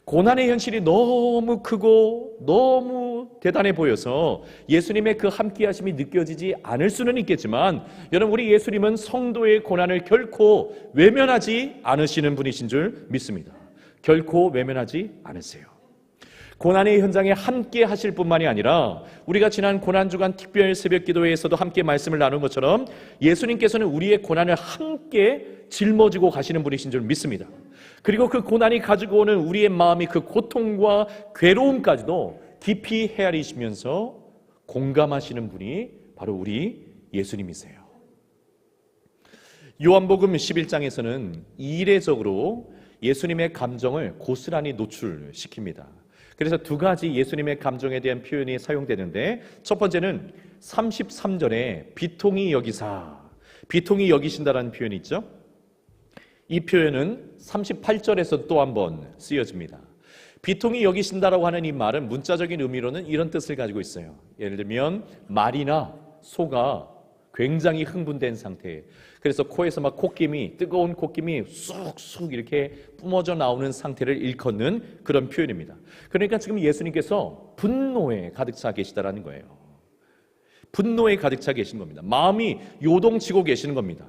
고난의 현실이 너무 크고 너무 대단해 보여서 예수님의 그 함께 하심이 느껴지지 않을 수는 있겠지만, 여러분, 우리 예수님은 성도의 고난을 결코 외면하지 않으시는 분이신 줄 믿습니다. 결코 외면하지 않으세요. 고난의 현장에 함께 하실 뿐만이 아니라 우리가 지난 고난주간 특별 새벽 기도회에서도 함께 말씀을 나눈 것처럼 예수님께서는 우리의 고난을 함께 짊어지고 가시는 분이신 줄 믿습니다. 그리고 그 고난이 가지고 오는 우리의 마음이 그 고통과 괴로움까지도 깊이 헤아리시면서 공감하시는 분이 바로 우리 예수님이세요. 요한복음 11장에서는 이례적으로 예수님의 감정을 고스란히 노출시킵니다. 그래서 두 가지 예수님의 감정에 대한 표현이 사용되는데, 첫 번째는 33절에 비통히 여기사, 비통히 여기신다라는 표현이 있죠. 이 표현은 38절에서 또 한 번 쓰여집니다. 비통히 여기신다라고 하는 이 말은 문자적인 의미로는 이런 뜻을 가지고 있어요. 예를 들면 말이나 소가 굉장히 흥분된 상태, 그래서 코에서 막 콧김이, 뜨거운 콧김이 쑥쑥 이렇게 뿜어져 나오는 상태를 일컫는 그런 표현입니다. 그러니까 지금 예수님께서 분노에 가득 차 계시다라는 거예요. 분노에 가득 차 계신 겁니다. 마음이 요동치고 계시는 겁니다.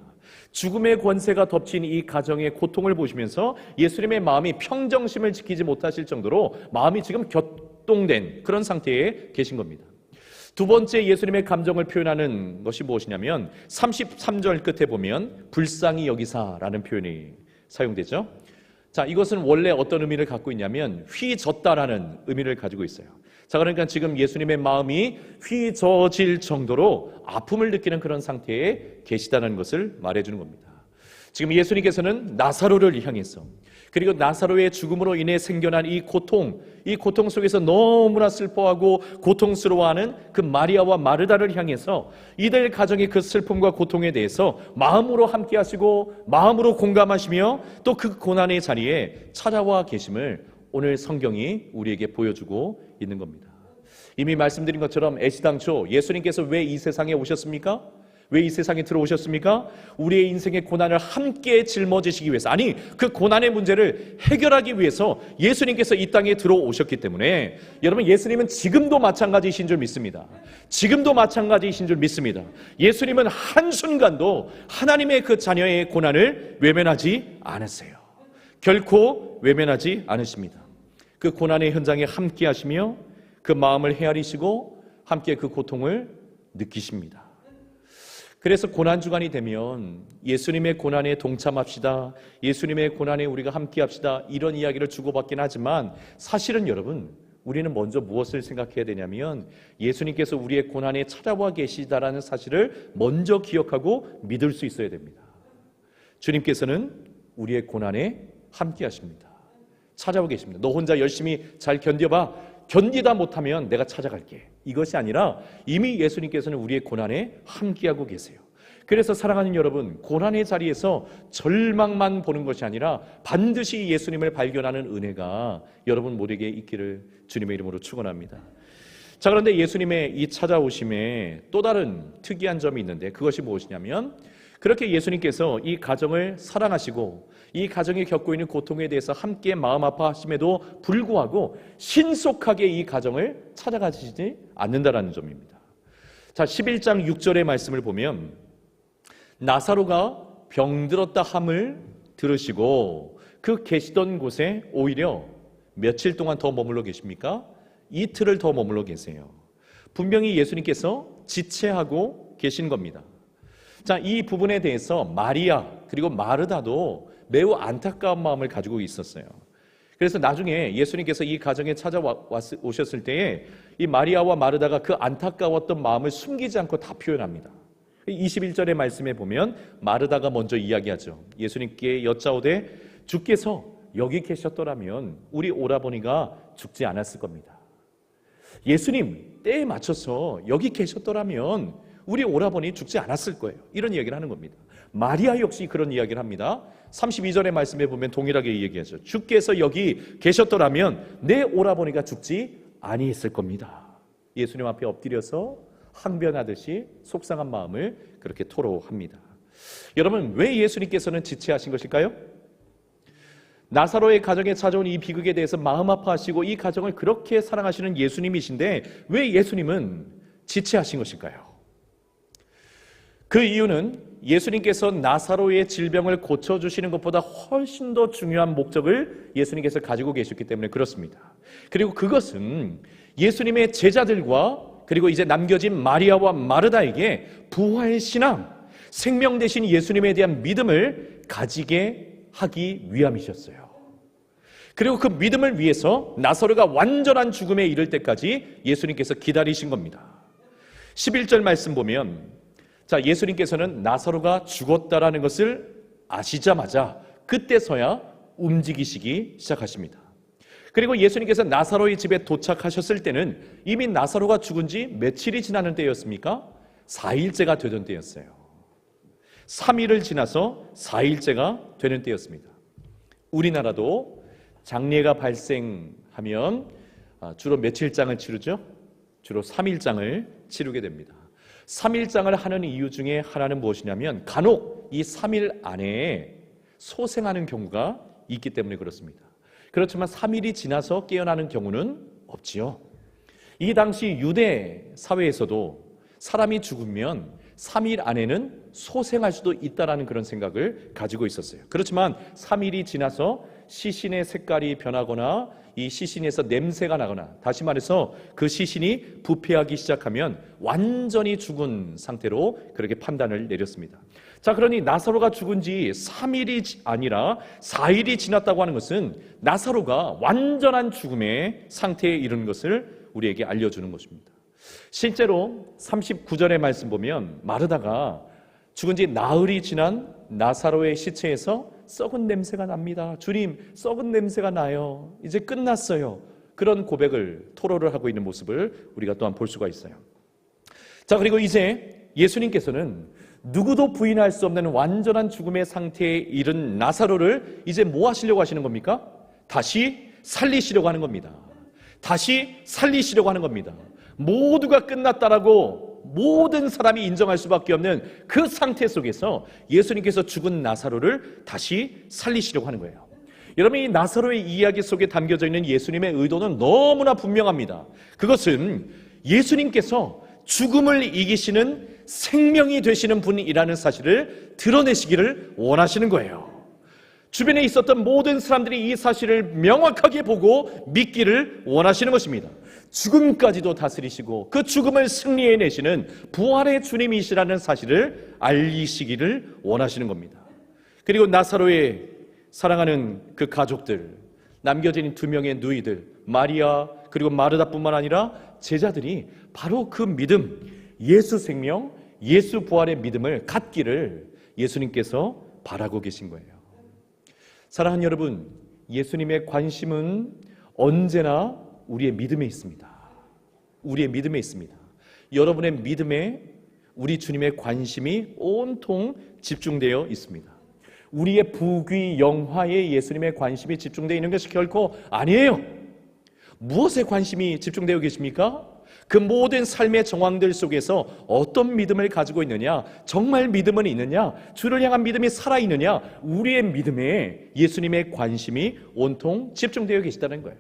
죽음의 권세가 덮친 이 가정의 고통을 보시면서 예수님의 마음이 평정심을 지키지 못하실 정도로 마음이 지금 격동된 그런 상태에 계신 겁니다. 두 번째 예수님의 감정을 표현하는 것이 무엇이냐면 33절 끝에 보면 불쌍히 여기사라는 표현이 사용되죠. 자, 이것은 원래 어떤 의미를 갖고 있냐면 휘젓다라는 의미를 가지고 있어요. 자, 그러니까 지금 예수님의 마음이 휘저질 정도로 아픔을 느끼는 그런 상태에 계시다는 것을 말해주는 겁니다. 지금 예수님께서는 나사로를 향해서, 그리고 나사로의 죽음으로 인해 생겨난 이 고통 속에서 너무나 슬퍼하고 고통스러워하는 그 마리아와 마르다를 향해서 이들 가정의 그 슬픔과 고통에 대해서 마음으로 함께 하시고 마음으로 공감하시며 또 그 고난의 자리에 찾아와 계심을 오늘 성경이 우리에게 보여주고 있는 겁니다. 이미 말씀드린 것처럼 애시당초 예수님께서 왜 이 세상에 오셨습니까? 왜 이 세상에 들어오셨습니까? 우리의 인생의 고난을 함께 짊어지시기 위해서, 아니 그 고난의 문제를 해결하기 위해서 예수님께서 이 땅에 들어오셨기 때문에 여러분, 예수님은 지금도 마찬가지이신 줄 믿습니다. 지금도 마찬가지이신 줄 믿습니다. 예수님은 한순간도 하나님의 그 자녀의 고난을 외면하지 않으세요. 결코 외면하지 않으십니다. 그 고난의 현장에 함께 하시며 그 마음을 헤아리시고 함께 그 고통을 느끼십니다. 그래서 고난주간이 되면 예수님의 고난에 동참합시다, 예수님의 고난에 우리가 함께 합시다, 이런 이야기를 주고받긴 하지만 사실은 여러분, 우리는 먼저 무엇을 생각해야 되냐면 예수님께서 우리의 고난에 찾아와 계시다라는 사실을 먼저 기억하고 믿을 수 있어야 됩니다. 주님께서는 우리의 고난에 함께 하십니다. 찾아오고 계십니다. 너 혼자 열심히 잘 견뎌봐, 견디다 못하면 내가 찾아갈게, 이것이 아니라 이미 예수님께서는 우리의 고난에 함께하고 계세요. 그래서 사랑하는 여러분, 고난의 자리에서 절망만 보는 것이 아니라 반드시 예수님을 발견하는 은혜가 여러분 모두에게 있기를 주님의 이름으로 축원합니다. 자, 그런데 예수님의 이 찾아오심에 또 다른 특이한 점이 있는데, 그것이 무엇이냐면 그렇게 예수님께서 이 가정을 사랑하시고 이 가정이 겪고 있는 고통에 대해서 함께 마음 아파하심에도 불구하고 신속하게 이 가정을 찾아가시지 않는다라는 점입니다. 자, 11장 6절의 말씀을 보면 나사로가 병들었다 함을 들으시고 그 계시던 곳에 오히려 며칠 동안 더 머물러 계십니까? 이틀을 더 머물러 계세요. 분명히 예수님께서 지체하고 계신 겁니다. 자, 이 부분에 대해서 마리아 그리고 마르다도 매우 안타까운 마음을 가지고 있었어요. 그래서 나중에 예수님께서 이 가정에 찾아오셨을 때에 이 마리아와 마르다가 그 안타까웠던 마음을 숨기지 않고 다 표현합니다. 21절의 말씀에 보면 마르다가 먼저 이야기하죠. 예수님께 여짜오되 주께서 여기 계셨더라면 우리 오라버니가 죽지 않았을 겁니다. 예수님 때에 맞춰서 여기 계셨더라면 우리 오라버니 죽지 않았을 거예요. 이런 이야기를 하는 겁니다. 마리아 역시 그런 이야기를 합니다. 32절의 말씀에 보면 동일하게 얘기하죠. 주께서 여기 계셨더라면 내 오라버니가 죽지 아니했을 겁니다. 예수님 앞에 엎드려서 항변하듯이 속상한 마음을 그렇게 토로합니다. 여러분, 왜 예수님께서는 지체하신 것일까요? 나사로의 가정에 찾아온 이 비극에 대해서 마음 아파하시고 이 가정을 그렇게 사랑하시는 예수님이신데 왜 예수님은 지체하신 것일까요? 그 이유는 예수님께서 나사로의 질병을 고쳐주시는 것보다 훨씬 더 중요한 목적을 예수님께서 가지고 계셨기 때문에 그렇습니다. 그리고 그것은 예수님의 제자들과 그리고 이제 남겨진 마리아와 마르다에게 부활의 신앙, 생명 되신 예수님에 대한 믿음을 가지게 하기 위함이셨어요. 그리고 그 믿음을 위해서 나사로가 완전한 죽음에 이를 때까지 예수님께서 기다리신 겁니다. 11절 말씀 보면 예수님께서는 나사로가 죽었다라는 것을 아시자마자 그때서야 움직이시기 시작하십니다. 그리고 예수님께서 나사로의 집에 도착하셨을 때는 이미 나사로가 죽은 지 며칠이 지나는 때였습니까? 4일째가 되던 때였어요. 3일을 지나서 4일째가 되는 때였습니다. 우리나라도 장례가 발생하면 주로 며칠장을 치르죠? 주로 3일장을 치르게 됩니다. 3일장을 하는 이유 중에 하나는 무엇이냐면 간혹 이 3일 안에 소생하는 경우가 있기 때문에 그렇습니다. 그렇지만 3일이 지나서 깨어나는 경우는 없지요. 이 당시 유대 사회에서도 사람이 죽으면 3일 안에는 소생할 수도 있다라는 그런 생각을 가지고 있었어요. 그렇지만 3일이 지나서 시신의 색깔이 변하거나 이 시신에서 냄새가 나거나 다시 말해서 그 시신이 부패하기 시작하면 완전히 죽은 상태로 그렇게 판단을 내렸습니다. 자, 그러니 나사로가 죽은 지 3일이 아니라 4일이 지났다고 하는 것은 나사로가 완전한 죽음의 상태에 이르는 것을 우리에게 알려주는 것입니다. 실제로 39절의 말씀 보면 마르다가 죽은 지 나흘이 지난 나사로의 시체에서 썩은 냄새가 납니다. 주님, 썩은 냄새가 나요. 이제 끝났어요. 그런 고백을 토로를 하고 있는 모습을 우리가 또한 볼 수가 있어요. 자, 그리고 이제 예수님께서는 누구도 부인할 수 없는 완전한 죽음의 상태에 이른 나사로를 이제 뭐 하시려고 하시는 겁니까? 다시 살리시려고 하는 겁니다. 다시 살리시려고 하는 겁니다. 모두가 끝났다라고 모든 사람이 인정할 수밖에 없는 그 상태 속에서 예수님께서 죽은 나사로를 다시 살리시려고 하는 거예요. 여러분, 이 나사로의 이야기 속에 담겨져 있는 예수님의 의도는 너무나 분명합니다. 그것은 예수님께서 죽음을 이기시는 생명이 되시는 분이라는 사실을 드러내시기를 원하시는 거예요. 주변에 있었던 모든 사람들이 이 사실을 명확하게 보고 믿기를 원하시는 것입니다. 죽음까지도 다스리시고 그 죽음을 승리해내시는 부활의 주님이시라는 사실을 알리시기를 원하시는 겁니다. 그리고 나사로의 사랑하는 그 가족들, 남겨진 2명의 누이들, 마리아 그리고 마르다뿐만 아니라 제자들이 바로 그 믿음, 예수 생명, 예수 부활의 믿음을 갖기를 예수님께서 바라고 계신 거예요. 사랑하는 여러분, 예수님의 관심은 언제나 우리의 믿음에 있습니다. 우리의 믿음에 있습니다. 여러분의 믿음에 우리 주님의 관심이 온통 집중되어 있습니다. 우리의 부귀 영화에 예수님의 관심이 집중되어 있는 것이 결코 아니에요. 무엇에 관심이 집중되어 계십니까? 그 모든 삶의 정황들 속에서 어떤 믿음을 가지고 있느냐, 정말 믿음은 있느냐, 주를 향한 믿음이 살아있느냐, 우리의 믿음에 예수님의 관심이 온통 집중되어 계시다는 거예요.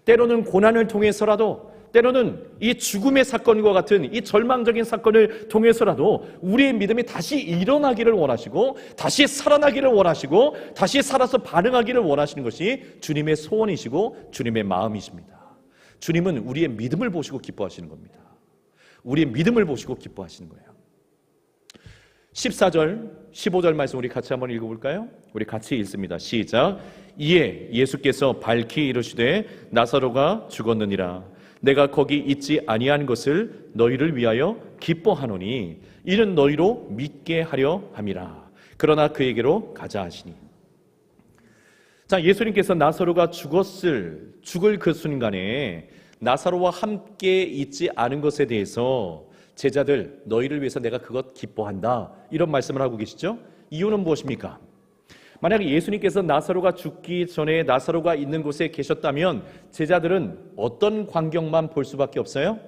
때로는 고난을 통해서라도, 때로는 이 죽음의 사건과 같은 이 절망적인 사건을 통해서라도 우리의 믿음이 다시 일어나기를 원하시고 다시 살아나기를 원하시고 다시 살아서 반응하기를 원하시는 것이 주님의 소원이시고 주님의 마음이십니다. 주님은 우리의 믿음을 보시고 기뻐하시는 겁니다. 우리의 믿음을 보시고 기뻐하시는 거예요. 14절, 15절 말씀 우리 같이 한번 읽어볼까요? 우리 같이 읽습니다. 시작. 이에 예수께서 밝히 이르시되 나사로가 죽었느니라. 내가 거기 있지 아니한 것을 너희를 위하여 기뻐하노니 이는 너희로 믿게 하려 함이라. 그러나 그에게로 가자 하시니. 자, 예수님께서 나사로가 죽을 그 순간에 나사로와 함께 있지 않은 것에 대해서 제자들 너희를 위해서 내가 그것 기뻐한다 이런 말씀을 하고 계시죠. 이유는 무엇입니까? 만약 예수님께서 나사로가 죽기 전에 나사로가 있는 곳에 계셨다면 제자들은 어떤 광경만 볼 수밖에 없어요?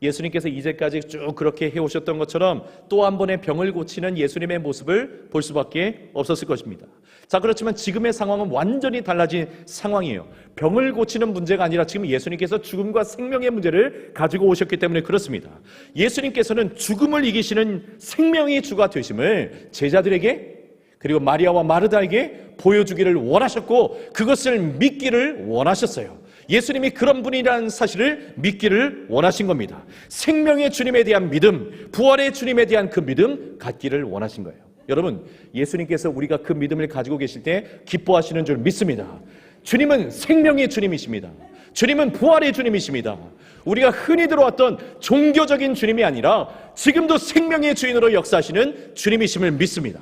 예수님께서 이제까지 쭉 그렇게 해오셨던 것처럼 또 한 번의 병을 고치는 예수님의 모습을 볼 수밖에 없었을 것입니다. 자, 그렇지만 지금의 상황은 완전히 달라진 상황이에요. 병을 고치는 문제가 아니라 지금 예수님께서 죽음과 생명의 문제를 가지고 오셨기 때문에 그렇습니다. 예수님께서는 죽음을 이기시는 생명의 주가 되심을 제자들에게 그리고 마리아와 마르다에게 보여주기를 원하셨고 그것을 믿기를 원하셨어요. 예수님이 그런 분이라는 사실을 믿기를 원하신 겁니다. 생명의 주님에 대한 믿음, 부활의 주님에 대한 그 믿음 갖기를 원하신 거예요. 여러분, 예수님께서 우리가 그 믿음을 가지고 계실 때 기뻐하시는 줄 믿습니다. 주님은 생명의 주님이십니다. 주님은 부활의 주님이십니다. 우리가 흔히 들어왔던 종교적인 주님이 아니라 지금도 생명의 주인으로 역사하시는 주님이심을 믿습니다.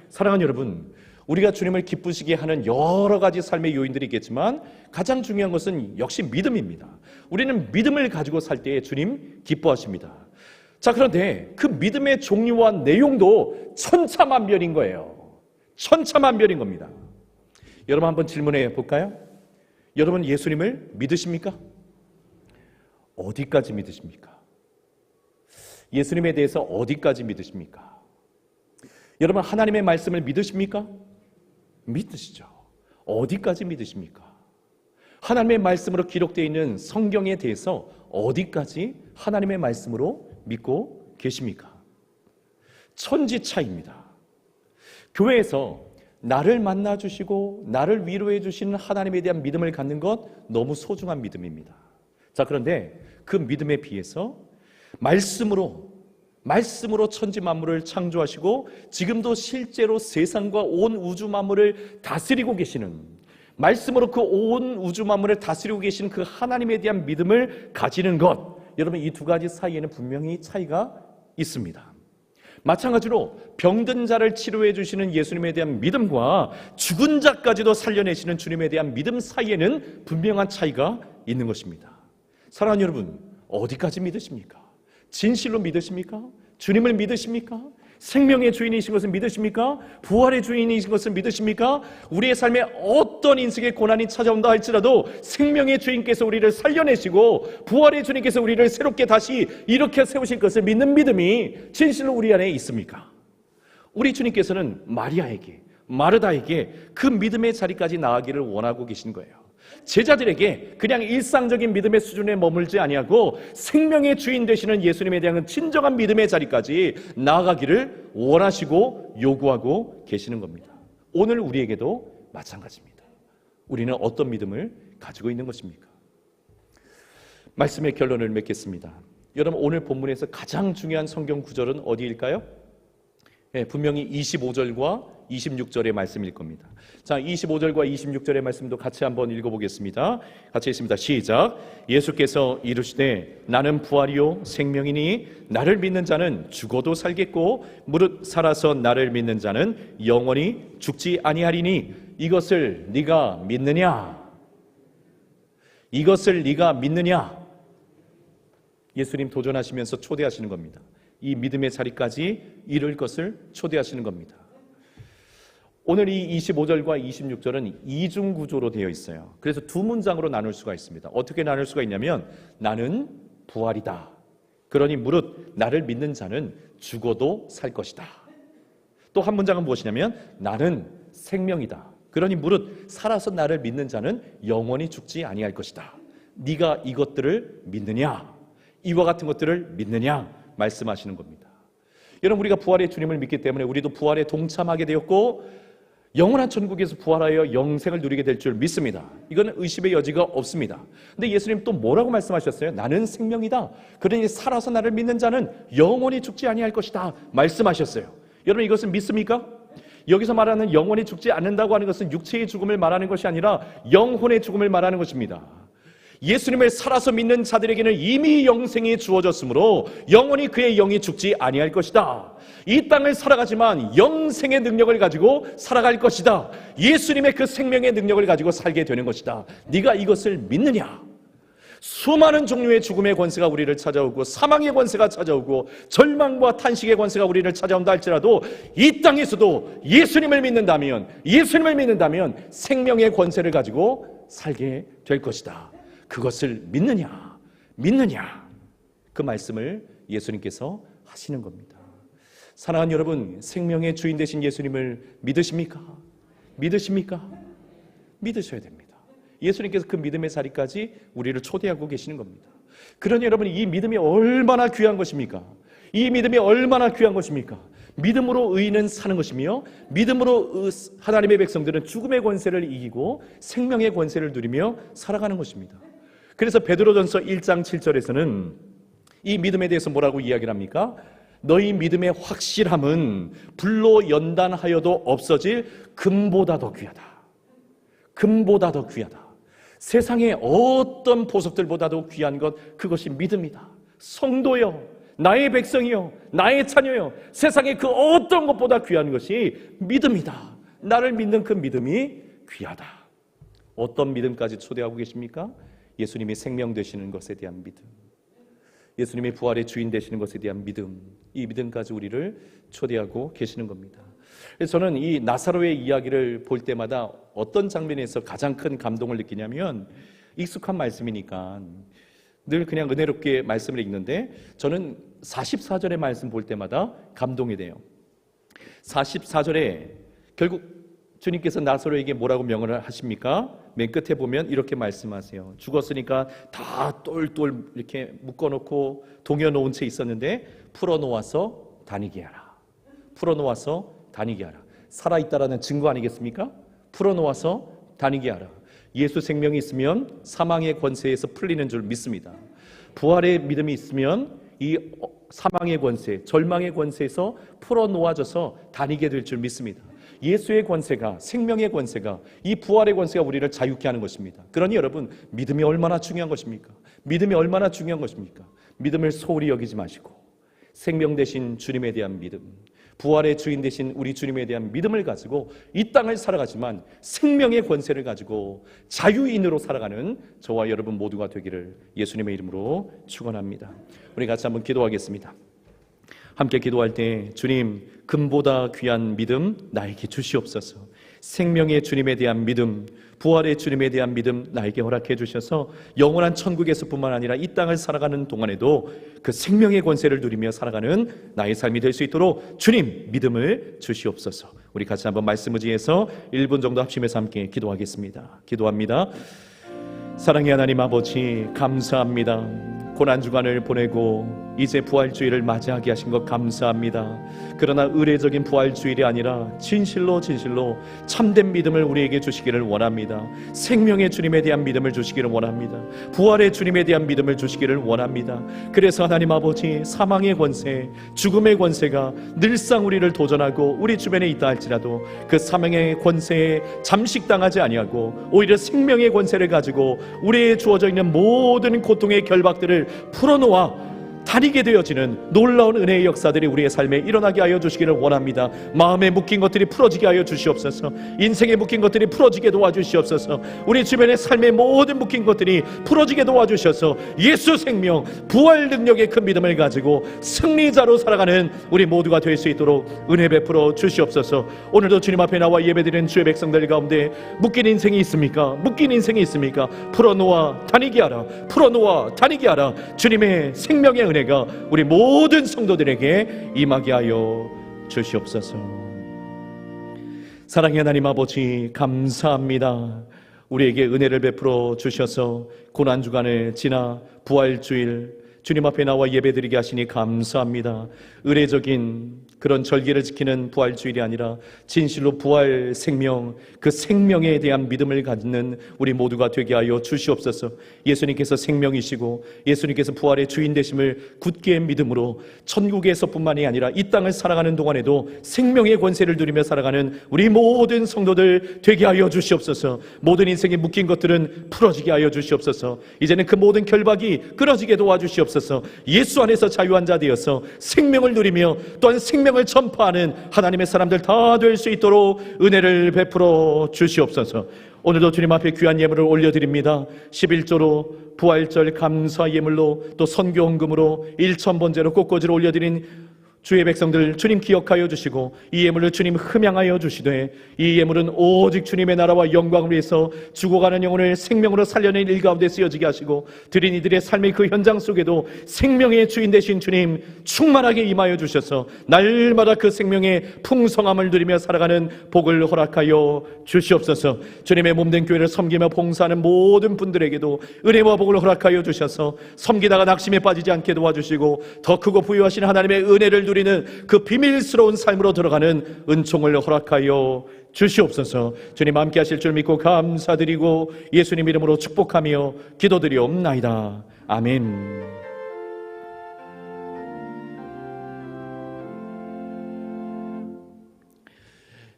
사랑하는 여러분, 우리가 주님을 기쁘시게 하는 여러 가지 삶의 요인들이 있겠지만 가장 중요한 것은 역시 믿음입니다. 우리는 믿음을 가지고 살 때에 주님 기뻐하십니다. 자, 그런데 그 믿음의 종류와 내용도 천차만별인 거예요. 천차만별인 겁니다. 여러분 한번 질문해 볼까요? 여러분 예수님을 믿으십니까? 어디까지 믿으십니까? 예수님에 대해서 어디까지 믿으십니까? 여러분 하나님의 말씀을 믿으십니까? 믿으시죠. 어디까지 믿으십니까? 하나님의 말씀으로 기록되어 있는 성경에 대해서 어디까지 하나님의 말씀으로 믿고 계십니까? 천지차이입니다. 교회에서 나를 만나주시고 나를 위로해 주시는 하나님에 대한 믿음을 갖는 것 너무 소중한 믿음입니다. 자, 그런데 그 믿음에 비해서 말씀으로 천지 만물을 창조하시고 지금도 실제로 세상과 온 우주 만물을 다스리고 계시는, 말씀으로 그 온 우주 만물을 다스리고 계시는 그 하나님에 대한 믿음을 가지는 것, 여러분 이 두 가지 사이에는 분명히 차이가 있습니다. 마찬가지로 병든 자를 치료해 주시는 예수님에 대한 믿음과 죽은 자까지도 살려내시는 주님에 대한 믿음 사이에는 분명한 차이가 있는 것입니다. 사랑하는 여러분, 어디까지 믿으십니까? 진실로 믿으십니까? 주님을 믿으십니까? 생명의 주인이신 것을 믿으십니까? 부활의 주인이신 것을 믿으십니까? 우리의 삶에 어떤 인생의 고난이 찾아온다 할지라도 생명의 주인께서 우리를 살려내시고 부활의 주님께서 우리를 새롭게 다시 일으켜 세우실 것을 믿는 믿음이 진실로 우리 안에 있습니까? 우리 주님께서는 마리아에게, 마르다에게 그 믿음의 자리까지 나아가기를 원하고 계신 거예요. 제자들에게 그냥 일상적인 믿음의 수준에 머물지 아니하고 생명의 주인 되시는 예수님에 대한 진정한 믿음의 자리까지 나아가기를 원하시고 요구하고 계시는 겁니다. 오늘 우리에게도 마찬가지입니다. 우리는 어떤 믿음을 가지고 있는 것입니까? 말씀의 결론을 맺겠습니다. 여러분 오늘 본문에서 가장 중요한 성경 구절은 어디일까요? 분명히 25절과 26절의 말씀일 겁니다. 자, 25절과 26절의 말씀도 같이 한번 읽어보겠습니다. 같이 읽습니다. 시작. 예수께서 이르시되 나는 부활이요 생명이니 나를 믿는 자는 죽어도 살겠고 무릇 살아서 나를 믿는 자는 영원히 죽지 아니하리니 이것을 네가 믿느냐? 이것을 네가 믿느냐? 예수님 도전하시면서 초대하시는 겁니다. 이 믿음의 자리까지 이룰 것을 초대하시는 겁니다. 오늘 이 25절과 26절은 이중 구조로 되어 있어요. 그래서 두 문장으로 나눌 수가 있습니다. 어떻게 나눌 수가 있냐면 나는 부활이다. 그러니 무릇 나를 믿는 자는 죽어도 살 것이다. 또 한 문장은 무엇이냐면 나는 생명이다. 그러니 무릇 살아서 나를 믿는 자는 영원히 죽지 아니할 것이다. 네가 이것들을 믿느냐? 이와 같은 것들을 믿느냐? 말씀하시는 겁니다. 여러분 우리가 부활의 주님을 믿기 때문에 우리도 부활에 동참하게 되었고 영원한 천국에서 부활하여 영생을 누리게 될 줄 믿습니다. 이거는 의심의 여지가 없습니다. 근데 예수님 또 뭐라고 말씀하셨어요? 나는 생명이다. 그러니 살아서 나를 믿는 자는 영원히 죽지 아니할 것이다. 말씀하셨어요. 여러분 이것은 믿습니까? 여기서 말하는 영원히 죽지 않는다고 하는 것은 육체의 죽음을 말하는 것이 아니라 영혼의 죽음을 말하는 것입니다. 예수님을 살아서 믿는 자들에게는 이미 영생이 주어졌으므로 영원히 그의 영이 죽지 아니할 것이다. 이 땅을 살아가지만 영생의 능력을 가지고 살아갈 것이다. 예수님의 그 생명의 능력을 가지고 살게 되는 것이다. 네가 이것을 믿느냐? 수많은 종류의 죽음의 권세가 우리를 찾아오고 사망의 권세가 찾아오고 절망과 탄식의 권세가 우리를 찾아온다 할지라도 이 땅에서도 예수님을 믿는다면 생명의 권세를 가지고 살게 될 것이다. 그것을 믿느냐? 그 말씀을 예수님께서 하시는 겁니다. 사랑하는 여러분, 생명의 주인 되신 예수님을 믿으십니까? 믿으셔야 됩니다. 예수님께서 그 믿음의 자리까지 우리를 초대하고 계시는 겁니다. 그러니 여러분, 이 믿음이 얼마나 귀한 것입니까? 믿음으로 의인은 사는 것이며 믿음으로 하나님의 백성들은 죽음의 권세를 이기고 생명의 권세를 누리며 살아가는 것입니다. 그래서 베드로전서 1장 7절에서는 이 믿음에 대해서 뭐라고 이야기를 합니까? 너희 믿음의 확실함은 불로 연단하여도 없어질 금보다 더 귀하다. 세상의 어떤 보석들보다도 귀한 것, 그것이 믿음이다. 성도여, 나의 백성이여, 나의 자녀여, 세상의 그 어떤 것보다 귀한 것이 믿음이다. 나를 믿는 그 믿음이 귀하다. 어떤 믿음까지 초대하고 계십니까? 예수님이 생명 되시는 것에 대한 믿음, 예수님이 부활의 주인 되시는 것에 대한 믿음, 이 믿음까지 우리를 초대하고 계시는 겁니다. 그래서 저는 이 나사로의 이야기를 볼 때마다 어떤 장면에서 가장 큰 감동을 느끼냐면, 익숙한 말씀이니까 늘 그냥 은혜롭게 말씀을 읽는데 저는 44절의 말씀 볼 때마다 감동이 돼요. 44절에 결국 주님께서 나사로에게 뭐라고 명을 하십니까? 맨 끝에 보면 이렇게 말씀하세요. 죽었으니까 다 똘똘 이렇게 묶어놓고 동여놓은 채 있었는데 풀어놓아서 다니게 하라. 살아있다라는 증거 아니겠습니까? 풀어놓아서 다니게 하라. 예수 생명이 있으면 사망의 권세에서 풀리는 줄 믿습니다. 부활의 믿음이 있으면 이 사망의 권세, 절망의 권세에서 풀어놓아져서 다니게 될 줄 믿습니다. 예수의 권세가, 생명의 권세가, 이 부활의 권세가 우리를 자유케 하는 것입니다. 그러니 여러분, 믿음이 얼마나 중요한 것입니까? 믿음을 소홀히 여기지 마시고 생명 되신 주님에 대한 믿음, 부활의 주인 되신 우리 주님에 대한 믿음을 가지고 이 땅을 살아가지만 생명의 권세를 가지고 자유인으로 살아가는 저와 여러분 모두가 되기를 예수님의 이름으로 축원합니다. 우리 같이 한번 기도하겠습니다. 함께 기도할 때, 주님, 금보다 귀한 믿음 나에게 주시옵소서. 생명의 주님에 대한 믿음, 부활의 주님에 대한 믿음 나에게 허락해 주셔서 영원한 천국에서뿐만 아니라 이 땅을 살아가는 동안에도 그 생명의 권세를 누리며 살아가는 나의 삶이 될 수 있도록 주님 믿음을 주시옵소서. 우리 같이 한번 말씀 의지해서 1분 정도 합심해서 함께 기도하겠습니다. 기도합니다. 사랑의 하나님 아버지, 감사합니다. 고난주간을 보내고 이제 부활주일을 맞이하게 하신 것 감사합니다. 그러나 의례적인 부활주일이 아니라 진실로 참된 믿음을 우리에게 주시기를 원합니다. 생명의 주님에 대한 믿음을 주시기를 원합니다. 부활의 주님에 대한 믿음을 주시기를 원합니다. 그래서 하나님 아버지, 사망의 권세, 죽음의 권세가 늘상 우리를 도전하고 우리 주변에 있다 할지라도 그 사망의 권세에 잠식당하지 아니하고 오히려 생명의 권세를 가지고 우리에게 주어져 있는 모든 고통의 결박들을 풀어놓아 다니게 되어지는 놀라운 은혜의 역사들이 우리의 삶에 일어나게 하여 주시기를 원합니다. 마음에 묶인 것들이 풀어지게 하여 주시옵소서. 인생에 묶인 것들이 풀어지게 도와주시옵소서. 우리 주변의 삶의 모든 묶인 것들이 풀어지게 도와주셔서 예수 생명, 부활 능력의 큰 믿음을 가지고 승리자로 살아가는 우리 모두가 될 수 있도록 은혜 베풀어 주시옵소서. 오늘도 주님 앞에 나와 예배드리는 주의 백성들 가운데 묶인 인생이 있습니까? 풀어놓아 다니게 하라. 주님의 생명의 은혜가 우리 모든 성도들에게 임하게 하여 주시옵소서. 사랑의 하나님 아버지, 감사합니다. 우리에게 은혜를 베풀어 주셔서 고난주간을 지나 부활주일 주님 앞에 나와 예배드리게 하시니 감사합니다. 의례적인 그런 절기를 지키는 부활주일이 아니라 진실로 부활 생명, 그 생명에 대한 믿음을 갖는 우리 모두가 되게 하여 주시옵소서. 예수님께서 생명이시고 예수님께서 부활의 주인 되심을 굳게 믿음으로 천국에서뿐만이 아니라 이 땅을 살아가는 동안에도 생명의 권세를 누리며 살아가는 우리 모든 성도들 되게 하여 주시옵소서. 모든 인생에 묶인 것들은 풀어지게 하여 주시옵소서. 이제는 그 모든 결박이 끊어지게 도와주시옵소서. 예수 안에서 자유한 자 되어서 생명을 누리며 또한 생명을 전파하는 하나님의 사람들 다 될 수 있도록 은혜를 베풀어 주시옵소서. 오늘도 주님 앞에 귀한 예물을 올려드립니다. 11조로 부활절 감사 예물로 또 선교 헌금으로 1,000번제로 꽃꽂이로 올려드린 주의 백성들 주님 기억하여 주시고 이 예물을 주님 흠양하여 주시되 이 예물은 오직 주님의 나라와 영광을 위해서 죽어가는 영혼을 생명으로 살려낸 일 가운데 쓰여지게 하시고 드린 이들의 삶의 그 현장 속에도 생명의 주인 되신 주님 충만하게 임하여 주셔서 날마다 그 생명의 풍성함을 누리며 살아가는 복을 허락하여 주시옵소서. 주님의 몸된 교회를 섬기며 봉사하는 모든 분들에게도 은혜와 복을 허락하여 주셔서 섬기다가 낙심에 빠지지 않게 도와주시고 더 크고 부유하신 하나님의 은혜를 누리는 그 비밀스러운 삶으로 들어가는 은총을 허락하여 주시옵소서. 주님 함께 하실 줄 믿고 감사드리고 예수님 이름으로 축복하며 기도드리옵나이다. 아멘.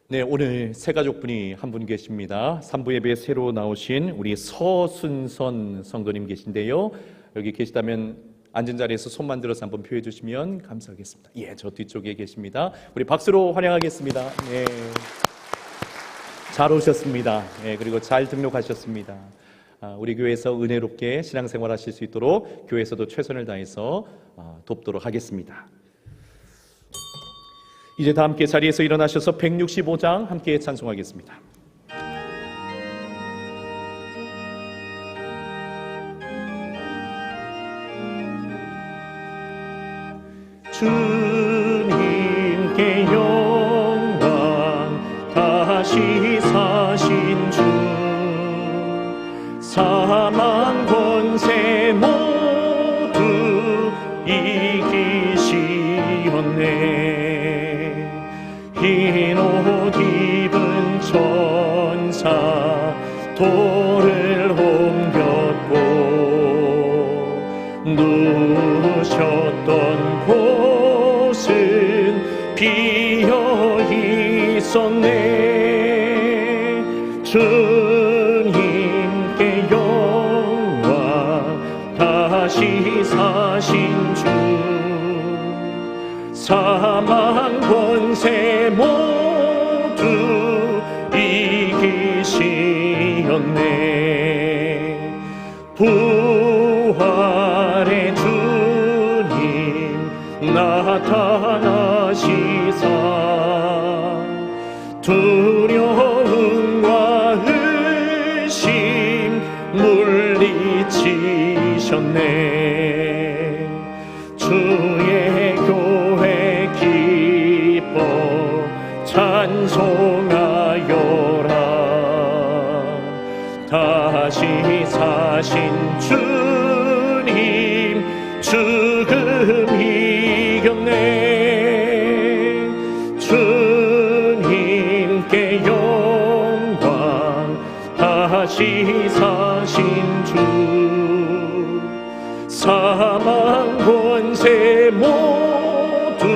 네, 오늘 새 가족분이 한 분 계십니다. 3부 예배에 새로 나오신 우리 서순선 성도님 계신데요. 여기 계시다면 앉은 자리에서 손만 들어서 한번 표해 주시면 감사하겠습니다. 예, 저 뒤쪽에 계십니다. 우리 박수로 환영하겠습니다. 네. 잘 오셨습니다. 예, 그리고 잘 등록하셨습니다. 우리 교회에서 은혜롭게 신앙생활 하실 수 있도록 교회에서도 최선을 다해서 돕도록 하겠습니다. 이제 다 함께 자리에서 일어나셔서 165장 함께 찬송하겠습니다. 주님께 영광 다시 사신 주 사망 권세 모두 이기시었네. 흰 옷 입은 천사 돌을 옮겼고 누우셨던 곳은 비어 있었네. 주님께 영광 다시 사신 주 사망 권세 모두 이기시었네. 부활의 주님 나타나시사 두려움과 의심 물리치셨네. 주의 교회 기뻐 찬송하여라. 다시 사신 주님 죽음 이겼네. 주님께 영광 다시 사신 주 사망 권세 모두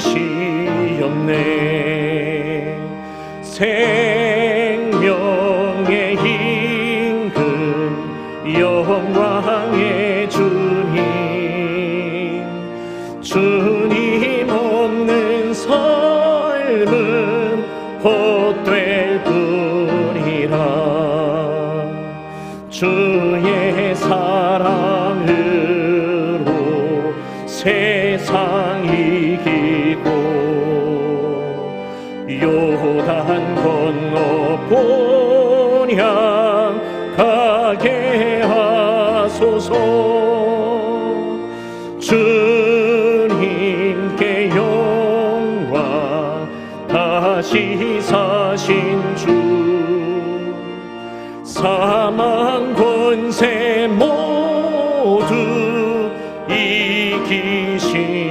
이기시었네. 생명의 임금 영광의 주님 주님 없는 삶은 헛될 뿐이라. 주의 사랑으로 세상 이기고 요단 건너 본향 가게 하소서. 주님께 영광 다시 사신 주 사망 권세 모두 이기시었네.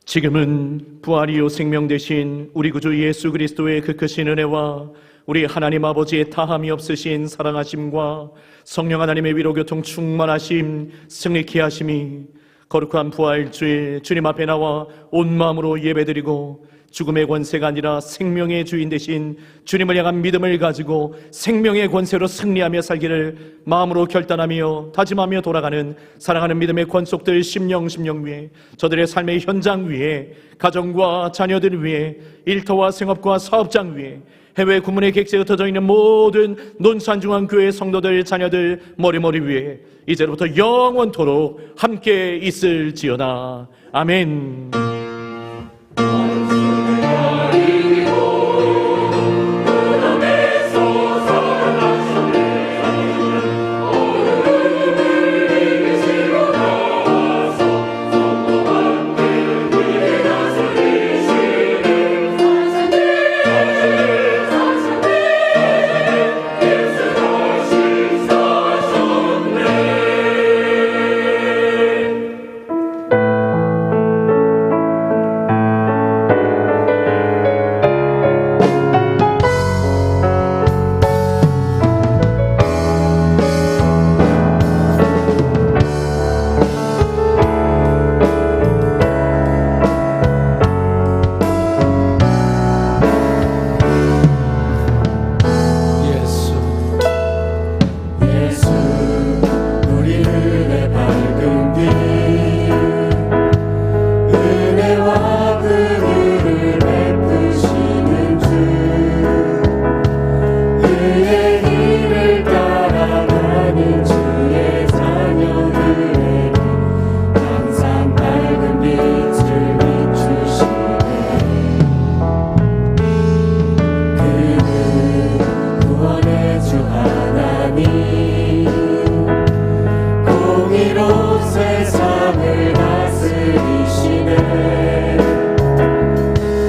지금은 부활이요 생명 되신 우리 구주 예수 그리스도의 그 크신 은혜와 우리 하나님 아버지의 다함이 없으신 사랑하심과 성령 하나님의 위로 교통 충만하심 승리케 하심이 거룩한 부활주일 주님 앞에 나와 온 마음으로 예배드리고 죽음의 권세가 아니라 생명의 주인 되신 주님을 향한 믿음을 가지고 생명의 권세로 승리하며 살기를 마음으로 결단하며 다짐하며 돌아가는 사랑하는 믿음의 권속들 심령 위에, 저들의 삶의 현장 위에, 가정과 자녀들 위에, 일터와 생업과 사업장 위에, 해외 구문의 객지에 흩어져 있는 모든 논산중앙교회 성도들 자녀들 머리머리 위에 이제부터 영원토록 함께 있을지어다. 아멘.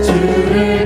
주를